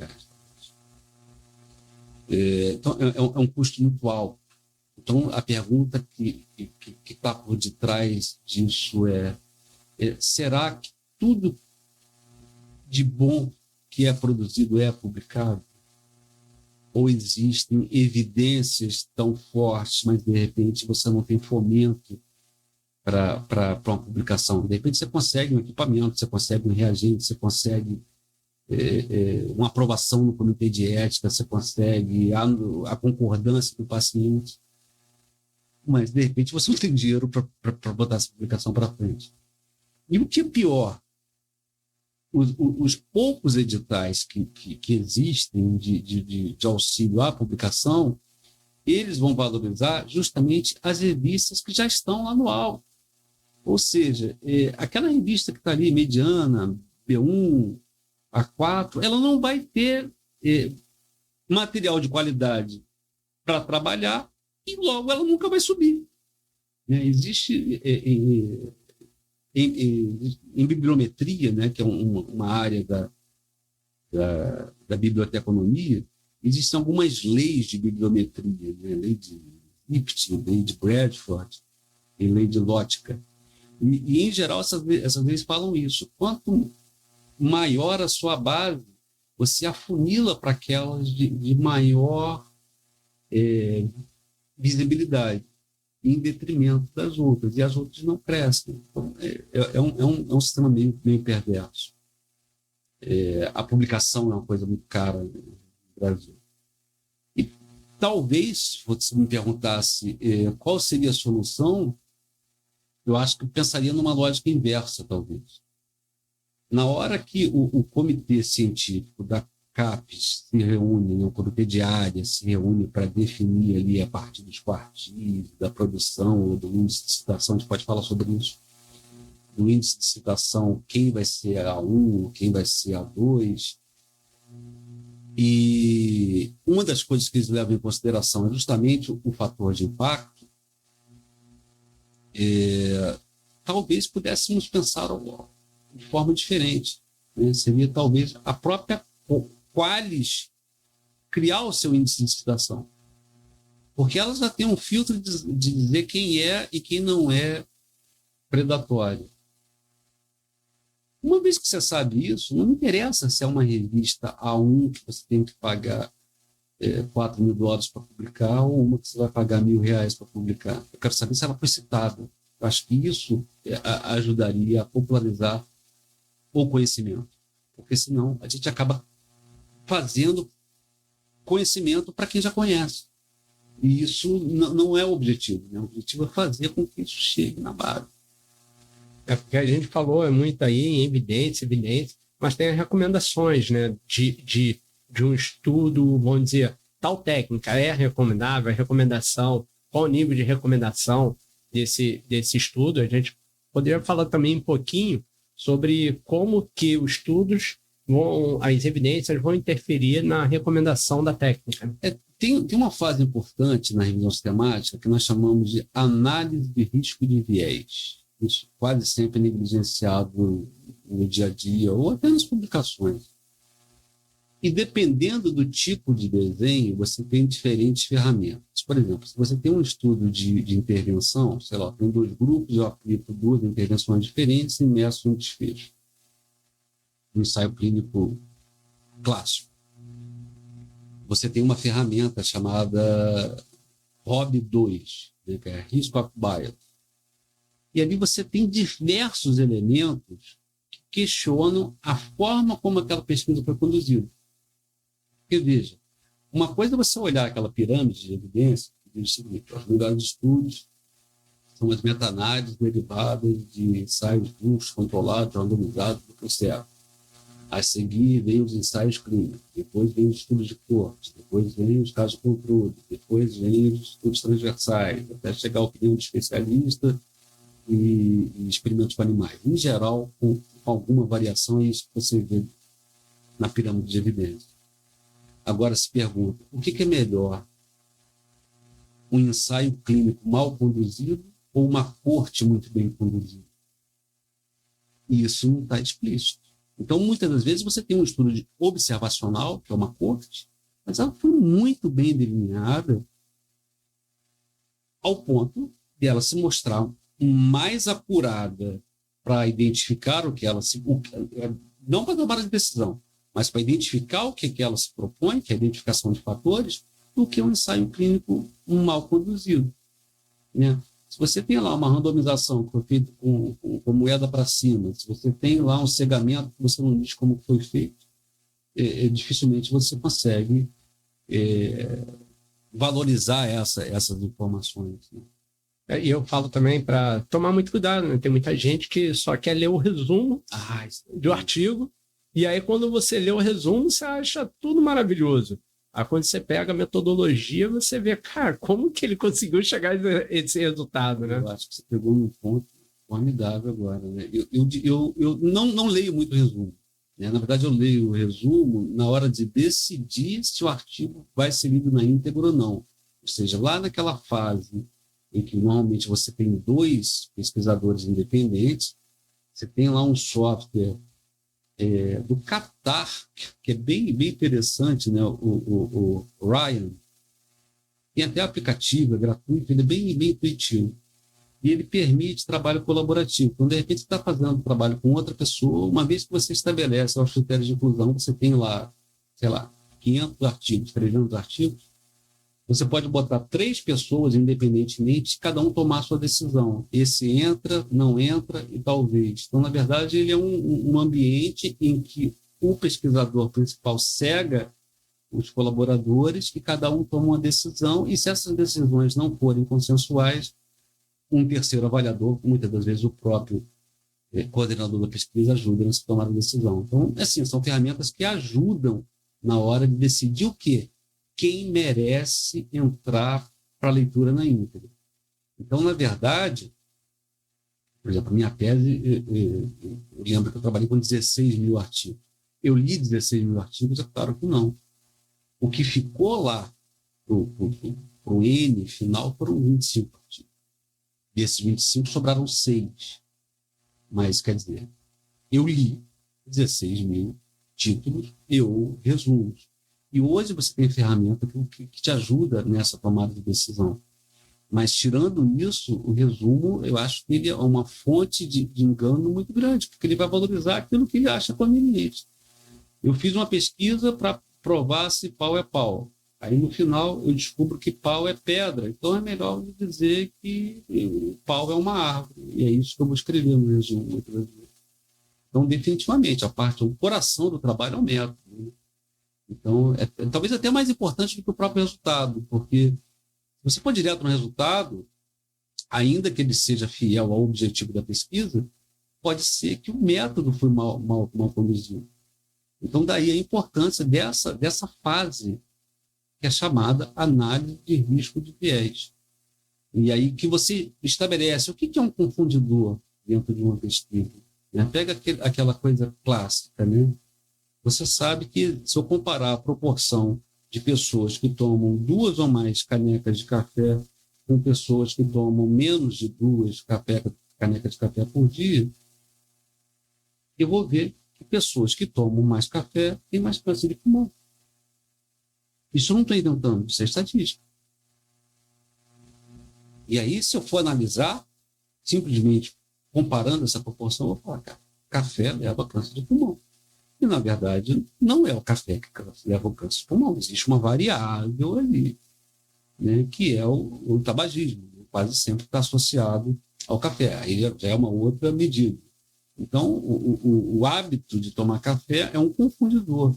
Então, é um custo muito alto. Então, a pergunta que está por detrás disso será que tudo de bom que é produzido é publicado? Ou existem evidências tão fortes, mas, de repente, você não tem fomento para uma publicação? De repente, você consegue um equipamento, você consegue um reagente, você consegue uma aprovação no comitê de ética, você consegue a concordância do paciente, mas, de repente, você não tem dinheiro para botar essa publicação para frente. E o que é pior, os poucos editais que existem de auxílio à publicação, eles vão valorizar justamente as revistas que já estão lá no alto. Ou seja, aquela revista que está ali, mediana, B1, A4, ela não vai ter material de qualidade para trabalhar e logo ela nunca vai subir. Existe em bibliometria, né, que é uma área da biblioteconomia, existem algumas leis de bibliometria, né? Lei de Lipton, lei de Bradford e lei de Lotka. E em geral, essas leis falam isso. Quanto maior a sua base, você afunila para aquelas de maior visibilidade, em detrimento das outras, e as outras não crescem. Então, é um sistema meio perverso. A publicação é uma coisa muito cara no Brasil. E talvez, se você me perguntasse qual seria a solução, eu acho que eu pensaria numa lógica inversa, talvez. Na hora que o comitê científico da CAPES se reúne, né, o comitê de área se reúne para definir ali a partir dos quartis, da produção ou do índice de citação, a gente pode falar sobre isso, do índice de citação, quem vai ser A1, quem vai ser A2. E uma das coisas que eles levam em consideração é justamente o fator de impacto. Talvez pudéssemos pensar de forma diferente, né? Seria talvez a própria Qualis criar o seu índice de citação, porque ela já tem um filtro de dizer quem é e quem não é predatório. Uma vez que você sabe isso, não interessa se é uma revista A1 que você tem que pagar $4 mil para publicar ou uma que você vai pagar R$1.000 para publicar. Eu quero saber se ela foi citada. Eu acho que isso ajudaria a popularizar o conhecimento, porque senão a gente acaba fazendo conhecimento para quem já conhece. E isso não é o objetivo, né? O objetivo é fazer com que isso chegue na base. Porque a gente falou muito aí em evidência, mas tem as recomendações, né, de um estudo, vamos dizer, tal técnica é recomendável, a recomendação, qual o nível de recomendação desse estudo. A gente poderia falar também um pouquinho sobre como que os estudos as evidências vão interferir na recomendação da técnica. Tem uma fase importante na revisão sistemática que nós chamamos de análise de risco de viés. isso quase sempre é negligenciado no dia a dia ou até nas publicações. E dependendo do tipo de desenho, você tem diferentes ferramentas. Por exemplo, se você tem um estudo de intervenção, sei lá, tem 2 grupos, eu aplico 2 intervenções diferentes e meço um desfecho. Um ensaio clínico clássico. Você tem uma ferramenta chamada ROB2, né, que é Risk of Bias. E ali você tem diversos elementos que questionam a forma como aquela pesquisa foi conduzida. Porque, veja, uma coisa é você olhar aquela pirâmide de evidência e dizer o seguinte: os melhores estudos são as meta-análises derivadas de ensaios clínicos controlados, randomizados do processo. A seguir, vem os ensaios clínicos, depois vem os estudos de corte, depois vem os casos de controle, depois vem os estudos transversais, até chegar à opinião de especialista e experimentos com animais. Em geral, com alguma variação, é isso que você vê na pirâmide de evidência. Agora se pergunta, o que é melhor? Um ensaio clínico mal conduzido ou uma corte muito bem conduzida? E isso não está explícito. Então, muitas das vezes, você tem um estudo observacional, que é uma corte, mas ela foi muito bem delineada ao ponto de ela se mostrar mais apurada para identificar o que ela se... não para tomar a decisão, mas para identificar o que ela se propõe, que é a identificação de fatores, do que um ensaio clínico mal conduzido. Né? Se você tem lá uma randomização que foi feita com moeda para cima, se você tem lá um cegamento que você não diz como foi feito, dificilmente você consegue valorizar essas informações. Né? E eu falo também para tomar muito cuidado, né? Tem muita gente que só quer ler o resumo do artigo, e aí quando você lê o resumo, você acha tudo maravilhoso. Aí quando você pega a metodologia, você vê, cara, como que ele conseguiu chegar a esse resultado, né? Eu acho que você pegou num ponto formidável agora, né? Eu não leio muito resumo. Né? Na verdade, eu leio o resumo na hora de decidir se o artigo vai ser lido na íntegra ou não. Ou seja, lá naquela fase em que normalmente você tem 2 pesquisadores independentes, você tem lá um software do Qatar, que é bem interessante, né? O Ryan. Tem até aplicativo, é gratuito, ele é bem intuitivo. E ele permite trabalho colaborativo. Então, de repente, você está fazendo trabalho com outra pessoa, uma vez que você estabelece os critérios de inclusão, você tem lá, sei lá, 500 artigos, 300 artigos, você pode botar 3 pessoas, independentemente, cada um tomar a sua decisão. Esse entra, não entra e talvez. Então, na verdade, ele é um ambiente em que o pesquisador principal cega os colaboradores e cada um toma uma decisão, e se essas decisões não forem consensuais, um terceiro avaliador, muitas das vezes o próprio coordenador da pesquisa, ajuda nessa tomada de decisão. Então, assim, são ferramentas que ajudam na hora de decidir o quê? Quem merece entrar para a leitura na íntegra. Então, na verdade, por exemplo, a minha tese, eu lembro que eu trabalhei com 16 mil artigos. Eu li 16 mil artigos? É claro que não. O que ficou lá para o N final foram 25 artigos. Desses 25 sobraram 6. Mas, quer dizer, eu li 16 mil títulos ou resumos. E hoje você tem ferramenta que te ajuda nessa tomada de decisão. Mas, tirando isso, o resumo, eu acho que ele é uma fonte de engano muito grande, porque ele vai valorizar aquilo que ele acha conveniente. Eu fiz uma pesquisa para provar se pau é pau. Aí, no final, eu descubro que pau é pedra. Então, é melhor dizer que pau é uma árvore. E é isso que eu vou escrever no resumo. Então, definitivamente, o coração do trabalho é o método. Né? Então, talvez até mais importante do que o próprio resultado, porque se você for direto no resultado, ainda que ele seja fiel ao objetivo da pesquisa, pode ser que o método foi mal conduzido. Então, daí a importância dessa fase, que é chamada análise de risco de viés. E aí que você estabelece o que é um confundidor dentro de uma pesquisa. Né? Pega aquela coisa clássica, né? Você sabe que, se eu comparar a proporção de pessoas que tomam 2 ou mais canecas de café com pessoas que tomam menos de 2 caneca de café por dia, eu vou ver que pessoas que tomam mais café têm mais câncer de pulmão. Isso eu não estou inventando, isso é estatística. E aí, se eu for analisar, simplesmente comparando essa proporção, eu vou falar, cara, café leva câncer de pulmão. E, na verdade, não é o café que leva o câncer de pulmão. Existe uma variável ali, né, que é o tabagismo. Quase sempre está associado ao café. Aí já é uma outra medida. Então, o hábito de tomar café é um confundidor.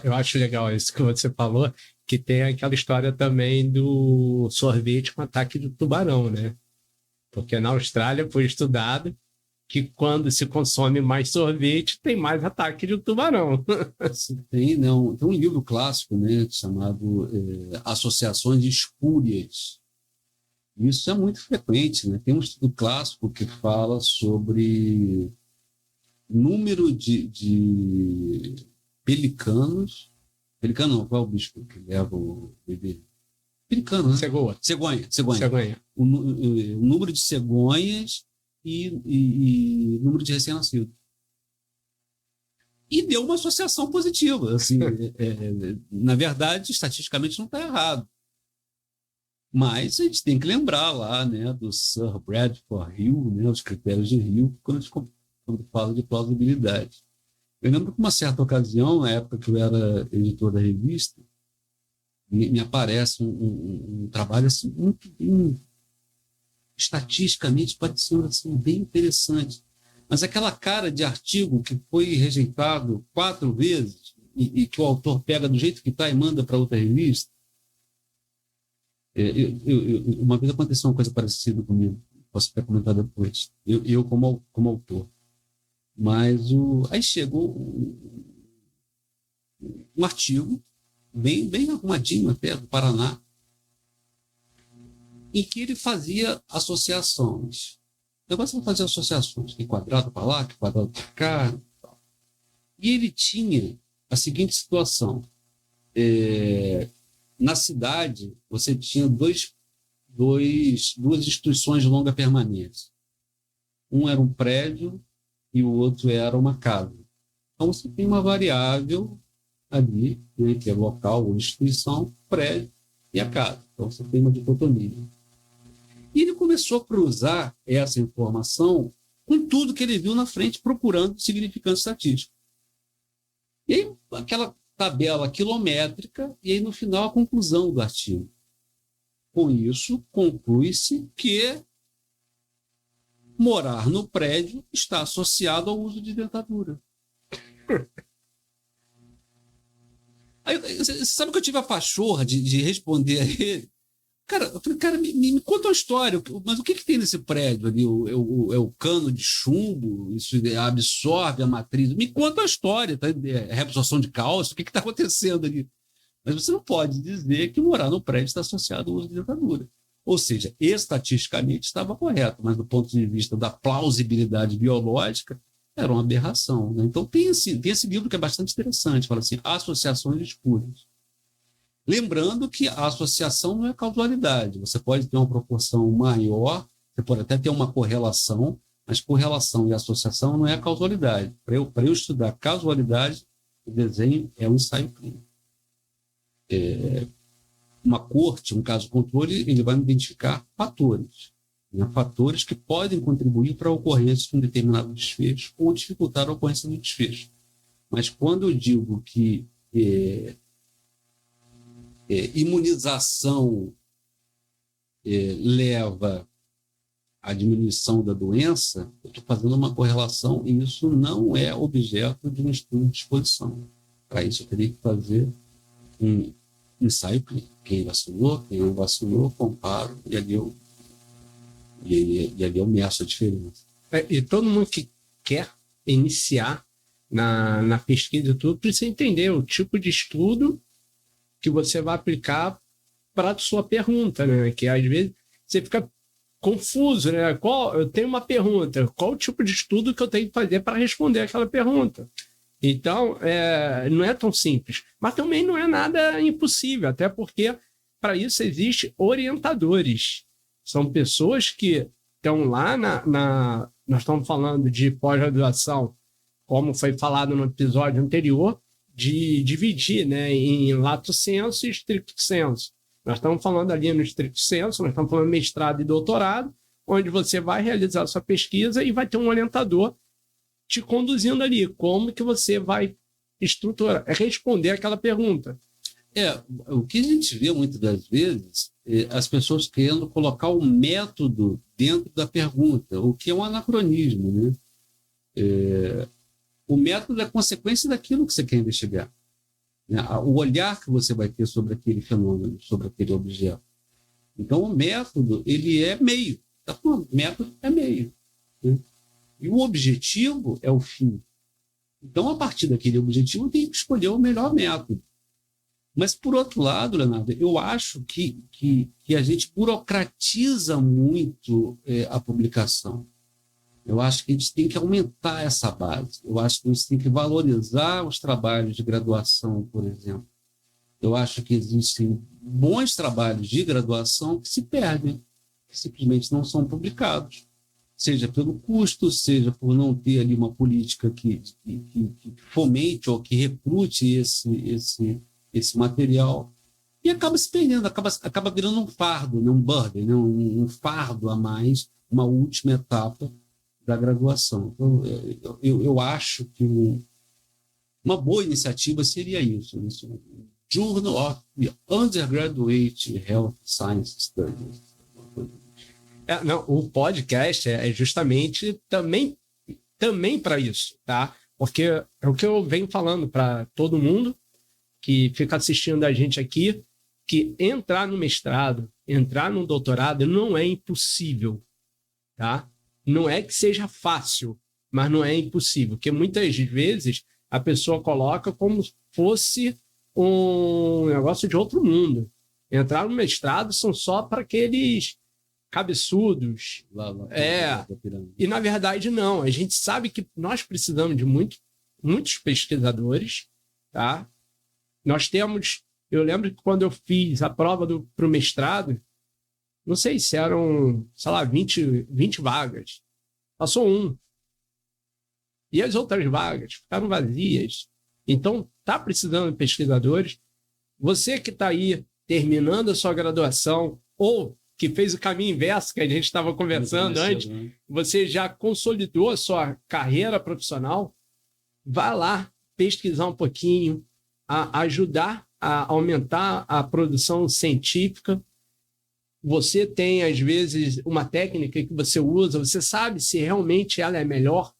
Eu acho legal isso que você falou, que tem aquela história também do sorvete com ataque de tubarão, né? Porque na Austrália foi estudado que quando se consome mais sorvete, tem mais ataque de tubarão. Tem um livro clássico, né, chamado Associações Espúrias. Isso é muito frequente, né? Tem um estudo clássico que fala sobre número de pelicanos. Pelicano não, qual é o bicho que leva o bebê? Pelicano, né? Cegonha. O número de cegonhas e número de recém-nascidos. E deu uma associação positiva. Assim, na verdade, estatisticamente não está errado. Mas a gente tem que lembrar lá, né, do Sir Bradford Hill, né, os critérios de Hill, quando fala de plausibilidade. Eu lembro que uma certa ocasião, na época que eu era editor da revista, me aparece um trabalho assim, muito bem, estatisticamente pode ser assim, bem interessante. Mas aquela cara de artigo que foi rejeitado 4 vezes e que o autor pega do jeito que está e manda para outra revista. Uma vez aconteceu uma coisa parecida comigo, posso até comentar depois, eu como autor. Mas aí chegou um artigo, bem arrumadinho até, do Paraná, em que ele fazia associações. O negócio era fazer associações, que quadrado para lá, que quadrado para cá. E ele tinha a seguinte situação. Na cidade, você tinha duas instituições de longa permanência. Um era um prédio e o outro era uma casa. Então, você tem uma variável ali, né, que é local ou instituição, prédio e a casa. Então, você tem uma dicotomia. E ele começou a cruzar essa informação com tudo que ele viu na frente, procurando significância estatística. E aí, aquela tabela quilométrica, e aí, no final, a conclusão do artigo. Com isso, conclui-se que morar no prédio está associado ao uso de dentadura. Aí, você sabe que eu tive a pachorra de responder a ele? Cara, eu falei, cara, me conta uma história, mas o que tem nesse prédio ali? É o cano de chumbo? Isso absorve a matriz? Me conta a história, tá? Reabsorção de cálcio, o que está acontecendo ali? Mas você não pode dizer que morar no prédio está associado ao uso de dentadura. Ou seja, estatisticamente estava correto, mas do ponto de vista da plausibilidade biológica, era uma aberração. Né? Então tem esse livro que é bastante interessante, fala assim, associações espúrias. Lembrando que a associação não é causalidade. Você pode ter uma proporção maior, você pode até ter uma correlação, mas correlação e associação não é a causalidade. Para eu estudar causalidade, o desenho é um ensaio clínico. Uma corte, um caso controle, ele vai identificar fatores. Né? Fatores que podem contribuir para a ocorrência de um determinado desfecho ou dificultar a ocorrência do desfecho. Mas quando eu digo que imunização leva à diminuição da doença, eu estou fazendo uma correlação e isso não é objeto de um estudo de exposição. Para isso, eu teria que fazer um ensaio clínico. Quem vacinou, quem não vacinou, comparo e ali eu meço a diferença. E todo mundo que quer iniciar na pesquisa e tudo, precisa entender o tipo de estudo que você vai aplicar para a sua pergunta, né? Que às vezes você fica confuso, né? Eu tenho uma pergunta, qual o tipo de estudo que eu tenho que fazer para responder aquela pergunta? Então, não é tão simples, mas também não é nada impossível, até porque para isso existem orientadores. São pessoas que Então, lá nós estamos falando de pós-graduação, como foi falado no episódio anterior, de dividir, né, em lato sensu e stricto sensu. Nós estamos falando ali no stricto sensu, nós estamos falando de mestrado e doutorado, onde você vai realizar a sua pesquisa e vai ter um orientador te conduzindo ali. Como que você vai estruturar, responder aquela pergunta. O que a gente vê muitas das vezes é as pessoas querendo colocar o método dentro da pergunta, o que é um anacronismo, né? O método é consequência daquilo que você quer investigar, né? O olhar que você vai ter sobre aquele fenômeno, sobre aquele objeto. Então, o método, ele é meio. Tá falando, método é meio, né? E o objetivo é o fim. Então, a partir daquele objetivo, eu tenho que escolher o melhor método. Mas, por outro lado, Leonardo, eu acho que a gente burocratiza muito a publicação. Eu acho que a gente tem que aumentar essa base. Eu acho que a gente tem que valorizar os trabalhos de graduação, por exemplo. Eu acho que existem bons trabalhos de graduação que se perdem, que simplesmente não são publicados. Seja pelo custo, seja por não ter ali uma política que fomente ou que recrute esse material, e acaba se perdendo, acaba virando um fardo, né? Um burden, né? Um fardo a mais, uma última etapa da graduação. Então, eu acho que uma boa iniciativa seria isso, né? Journal of the Undergraduate Health Science Studies. Não, o podcast é justamente também para isso, tá? Porque é o que eu venho falando para todo mundo que fica assistindo a gente aqui, que entrar no mestrado, entrar no doutorado não é impossível, tá? Não é que seja fácil, mas não é impossível, porque muitas vezes a pessoa coloca como se fosse um negócio de outro mundo. Entrar no mestrado são só para aqueles cabeçudos. E, na verdade, não. A gente sabe que nós precisamos de muitos pesquisadores, tá? Nós temos... Eu lembro que quando eu fiz a prova para o mestrado, não sei se eram, sei lá, 20 vagas. Passou um. E as outras vagas ficaram vazias. Então, está precisando de pesquisadores. Você que está aí terminando a sua graduação ou que fez o caminho inverso que a gente estava conversando antes, né? Você já consolidou a sua carreira profissional, vá lá pesquisar um pouquinho, ajudar a aumentar a produção científica. Você tem, às vezes, uma técnica que você usa, você sabe se realmente ela é melhor.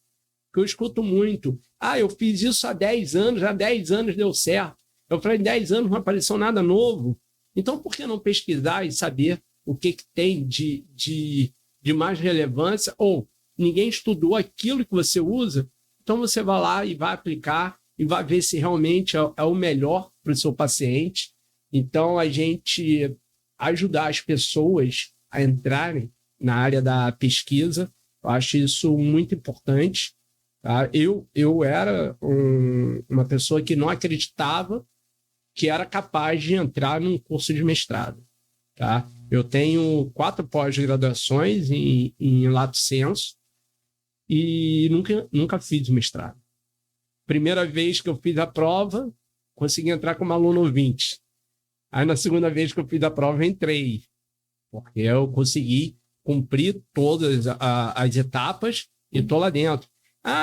Que eu escuto muito. Eu fiz isso há 10 anos, há 10 anos deu certo. Eu falei, em 10 anos não apareceu nada novo. Então, por que não pesquisar e saber o que tem de mais relevância? Ou ninguém estudou aquilo que você usa, então você vai lá e vai aplicar e vai ver se realmente é o melhor para o seu paciente. Então, a gente ajudar as pessoas a entrarem na área da pesquisa, eu acho isso muito importante. Tá? Eu era uma pessoa que não acreditava que era capaz de entrar num curso de mestrado. Tá? Eu tenho 4 pós-graduações em lato sensu e nunca fiz o mestrado. Primeira vez que eu fiz a prova, consegui entrar como aluno 20. Aí, na segunda vez que eu fiz a prova, eu entrei, porque eu consegui cumprir todas as etapas e estou lá dentro.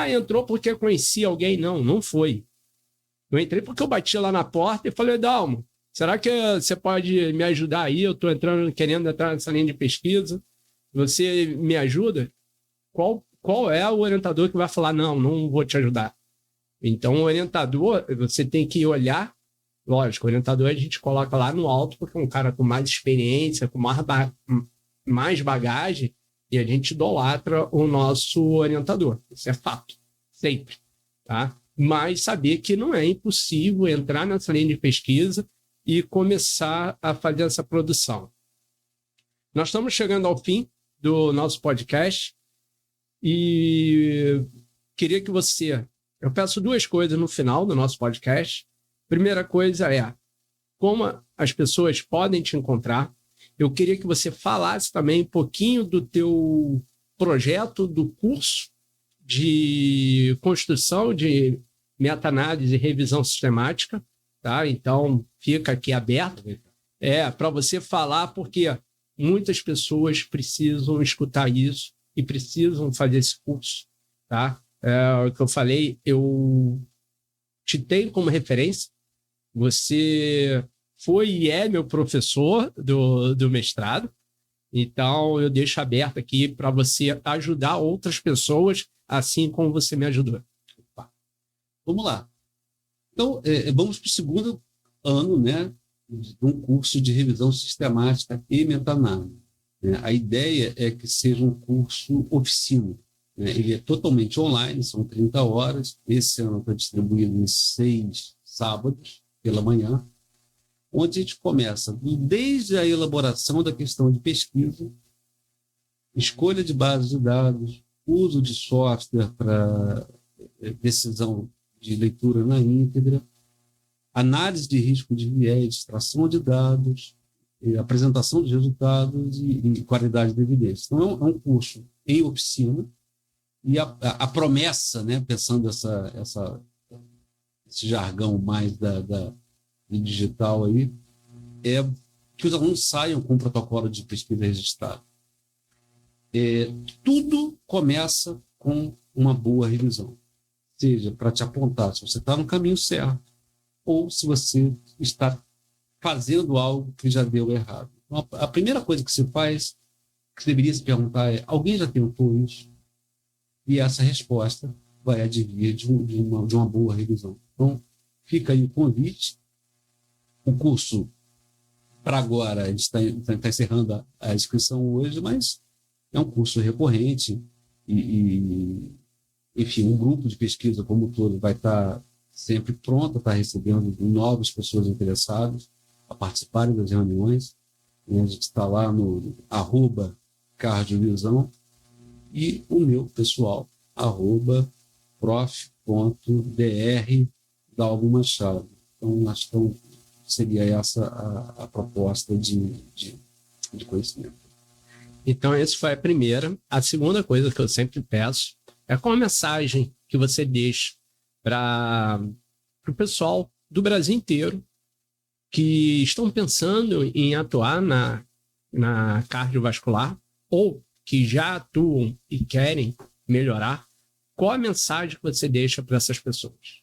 Entrou porque conhecia alguém? Não foi. Eu entrei porque eu bati lá na porta e falei, Dalmo, será que você pode me ajudar aí? Eu estou querendo entrar nessa linha de pesquisa. Você me ajuda? Qual é o orientador que vai falar, não vou te ajudar? Então, o orientador, você tem que olhar. Lógico, o orientador a gente coloca lá no alto porque é um cara com mais experiência, com mais bagagem, e a gente idolatra o nosso orientador. Isso é fato, sempre. Tá? Mas saber que não é impossível entrar nessa linha de pesquisa e começar a fazer essa produção. Nós estamos chegando ao fim do nosso podcast e queria que você... Eu peço 2 coisas no final do nosso podcast. Primeira coisa é como as pessoas podem te encontrar. eu queria que você falasse também um pouquinho do teu projeto do curso de construção de meta-análise e revisão sistemática, tá? Então, fica aqui aberto para você falar, porque muitas pessoas precisam escutar isso e precisam fazer esse curso, tá? O que eu falei, eu te tenho como referência, você foi e é meu professor do mestrado, então eu deixo aberto aqui para você ajudar outras pessoas, assim como você me ajudou. Vamos lá. Então, vamos para o segundo ano, né, de um curso de revisão sistemática e meta-análise. A ideia é que seja um curso oficina. Ele é totalmente online, são 30 horas. Esse ano está distribuído em 6 sábados pela manhã, onde a gente começa desde a elaboração da questão de pesquisa, escolha de bases de dados, uso de software para decisão de leitura na íntegra, análise de risco de viés, extração de dados, apresentação dos resultados e qualidade da evidência. Então, é um curso em oficina, e a promessa, né, pensando esse jargão mais do digital aí, é que os alunos saiam com um protocolo de pesquisa registrado. Tudo começa com uma boa revisão, seja para te apontar se você está no caminho certo ou se você está fazendo algo que já deu errado. Então, a primeira coisa que se faz, que você deveria se perguntar é: alguém já tentou isso? E essa resposta vai advir de uma boa revisão. Então, fica aí o convite. O curso, para agora, a gente está encerrando a inscrição hoje, mas é um curso recorrente enfim, um grupo de pesquisa como um todo vai estar sempre pronto, está recebendo novas pessoas interessadas a participarem das reuniões. A gente está lá no @cardiovisão e o meu pessoal, @prof.dr.dalbo-machado. Então, acho que seria essa a proposta de conhecimento. Então, essa foi a primeira. A segunda coisa que eu sempre peço é qual a mensagem que você deixa para o pessoal do Brasil inteiro que estão pensando em atuar na cardiovascular ou que já atuam e querem melhorar. Qual a mensagem que você deixa para essas pessoas?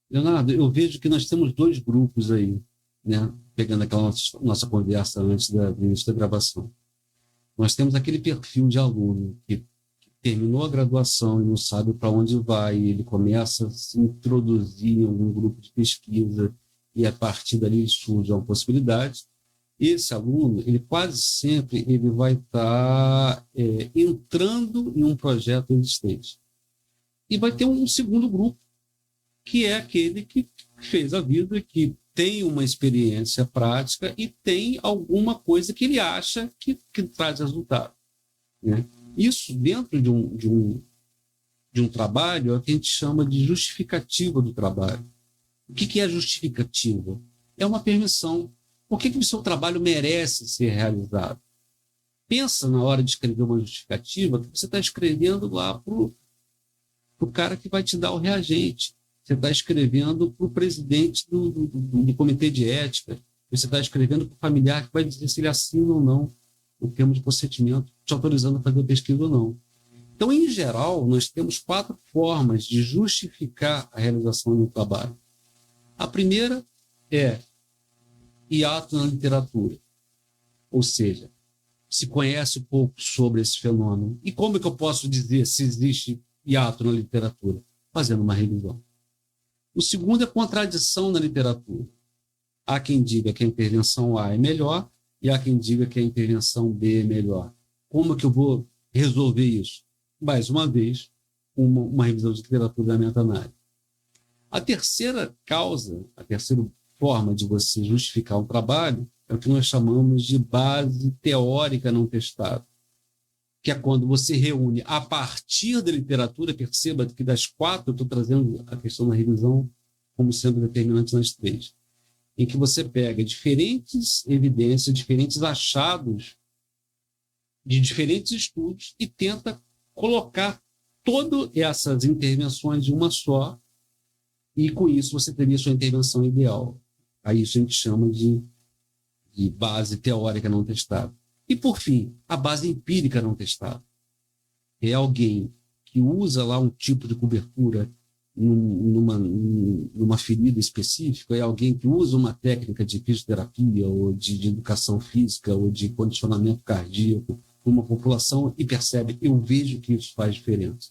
Leonardo, eu vejo que nós temos 2 grupos aí, né? Pegando aquela nossa conversa antes do início da gravação. Nós temos aquele perfil de aluno que terminou a graduação e não sabe para onde vai, e ele começa a se introduzir em algum grupo de pesquisa e a partir dali surge uma possibilidade. Esse aluno, ele quase sempre ele vai estar entrando em um projeto existente. E vai ter um segundo grupo, que é aquele que fez a vida, que tem uma experiência prática e tem alguma coisa que ele acha que traz resultado, né? Isso, dentro de um trabalho, é o que a gente chama de justificativa do trabalho. O que é justificativa? É uma permissão. Por que o seu trabalho merece ser realizado? Pensa na hora de escrever uma justificativa que você está escrevendo lá para o cara que vai te dar o reagente. Você está escrevendo para o presidente do comitê de ética. Você está escrevendo para o familiar que vai dizer se ele assina ou não o termo de consentimento, te autorizando a fazer a pesquisa ou não. Então, em geral, nós temos 4 formas de justificar a realização de um trabalho. A primeira é hiato na literatura, ou seja, se conhece pouco sobre esse fenômeno. E como é que eu posso dizer se existe hiato na literatura? Fazendo uma revisão. O segundo é contradição na literatura. Há quem diga que a intervenção A é melhor e há quem diga que a intervenção B é melhor. Como é que eu vou resolver isso? Mais uma vez, uma revisão de literatura da meta-análise. A terceira causa, a terceira forma de você justificar um trabalho é o que nós chamamos de base teórica não testada, que é quando você reúne a partir da literatura. Perceba que das 4 eu estou trazendo a questão da revisão como sendo determinante nas 3. em que você pega diferentes evidências, diferentes achados de diferentes estudos e tenta colocar todas essas intervenções em uma só, e com isso você teria sua intervenção ideal. Aí isso a gente chama de base teórica não testada. E, por fim, a base empírica não testada. É alguém que usa lá um tipo de cobertura numa ferida específica, é alguém que usa uma técnica de fisioterapia ou de educação física ou de condicionamento cardíaco numa população e percebe, eu vejo que isso faz diferença.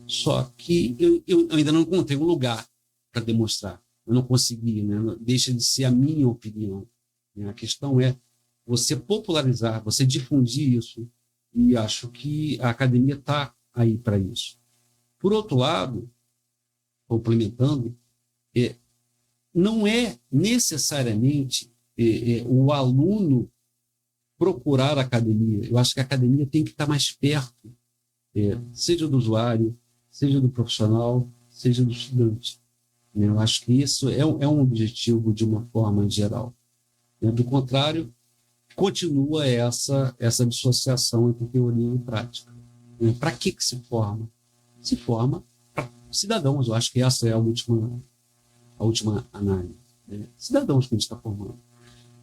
Só que eu ainda não encontrei um lugar para demonstrar. Eu não consegui, né? Deixa de ser a minha opinião. A questão é você popularizar, você difundir isso, e acho que a academia está aí para isso. Por outro lado, complementando, não é necessariamente o aluno procurar a academia. Eu acho que a academia tem que estar mais perto, seja do usuário, seja do profissional, seja do estudante. Eu acho que isso é um objetivo de uma forma geral. Do contrário, continua essa dissociação entre teoria e prática. Para que se forma? Se forma para cidadãos. Eu acho que essa é a última análise. Cidadãos que a gente está formando.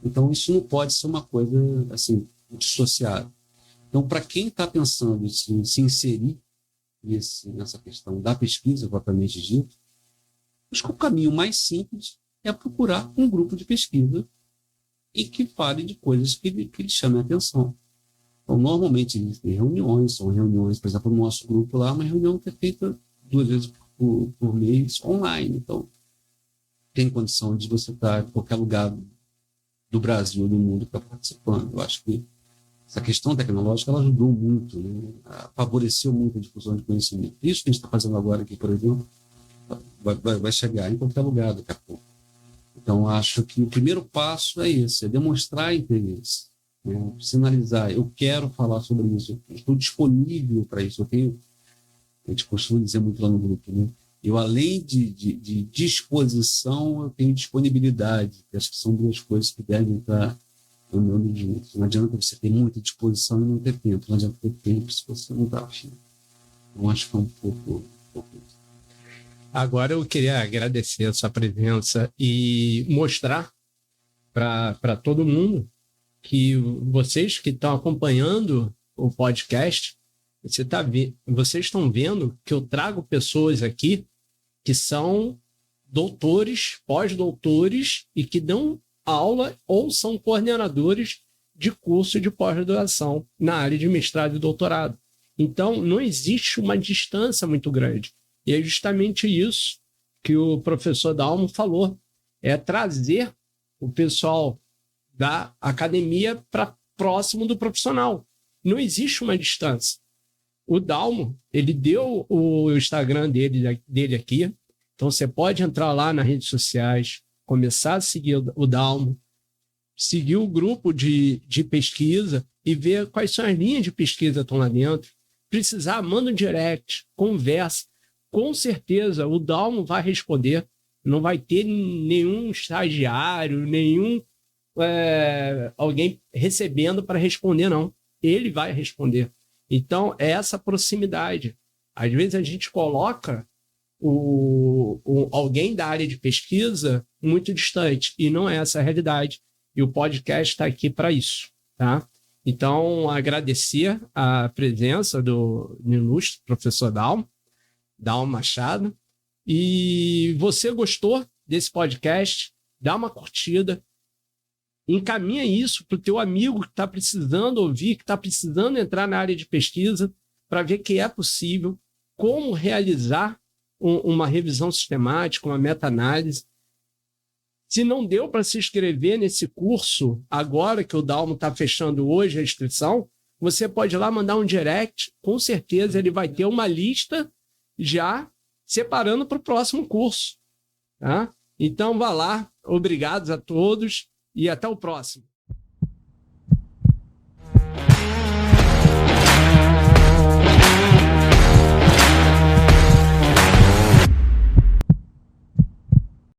Então, isso não pode ser uma coisa assim, dissociada. Então, para quem está pensando em se inserir nessa questão da pesquisa, propriamente dito, acho que o caminho mais simples é procurar um grupo de pesquisa e que fale de coisas que lhe chamem a atenção. Então, normalmente, existem reuniões, são reuniões, por exemplo, no nosso grupo lá, uma reunião que é feita 2 vezes por mês online. Então, tem condição de você estar em qualquer lugar do Brasil ou do mundo que está participando. Eu acho que essa questão tecnológica ela ajudou muito, né? Favoreceu muito a difusão de conhecimento. Isso que a gente está fazendo agora aqui, por exemplo, vai chegar em qualquer lugar daqui a pouco. Então, acho que o primeiro passo é esse, é demonstrar interesse, né? Sinalizar, eu quero falar sobre isso, eu estou disponível para isso. A gente costuma dizer muito lá no grupo, né? Eu, além de disposição, eu tenho disponibilidade, que acho que são 2 coisas que devem estar andando juntos. Não adianta você ter muita disposição e não ter tempo, não adianta ter tempo se você não está afim. Então, acho que é um pouco isso. Agora eu queria agradecer a sua presença e mostrar para todo mundo que vocês que estão acompanhando o podcast, vocês estão vendo que eu trago pessoas aqui que são doutores, pós-doutores e que dão aula ou são coordenadores de curso de pós-graduação na área de mestrado e doutorado. Então, não existe uma distância muito grande. E é justamente isso que o professor Dalmo falou, é trazer o pessoal da academia para próximo do profissional. Não existe uma distância. O Dalmo, ele deu o Instagram dele aqui, então você pode entrar lá nas redes sociais, começar a seguir o Dalmo, seguir o grupo de pesquisa e ver quais são as linhas de pesquisa que estão lá dentro. Precisar, manda um direct, conversa. Com certeza o Dalmo vai responder, não vai ter nenhum estagiário, nenhum alguém recebendo para responder, não. Ele vai responder. Então, é essa proximidade. Às vezes a gente coloca alguém da área de pesquisa muito distante, e não é essa a realidade. E o podcast está aqui para isso, tá? Então, agradecer a presença do ilustre professor Dalmo Machado. E você gostou desse podcast? Dá uma curtida, encaminha isso para o teu amigo que está precisando ouvir, que está precisando entrar na área de pesquisa, para ver que é possível, como realizar uma revisão sistemática, uma meta-análise. Se não deu para se inscrever nesse curso, agora que o Dalmo está fechando hoje a inscrição, você pode ir lá mandar um direct, com certeza ele vai ter uma lista já separando para o próximo curso. Tá? Então, vá lá. Obrigados a todos e até o próximo.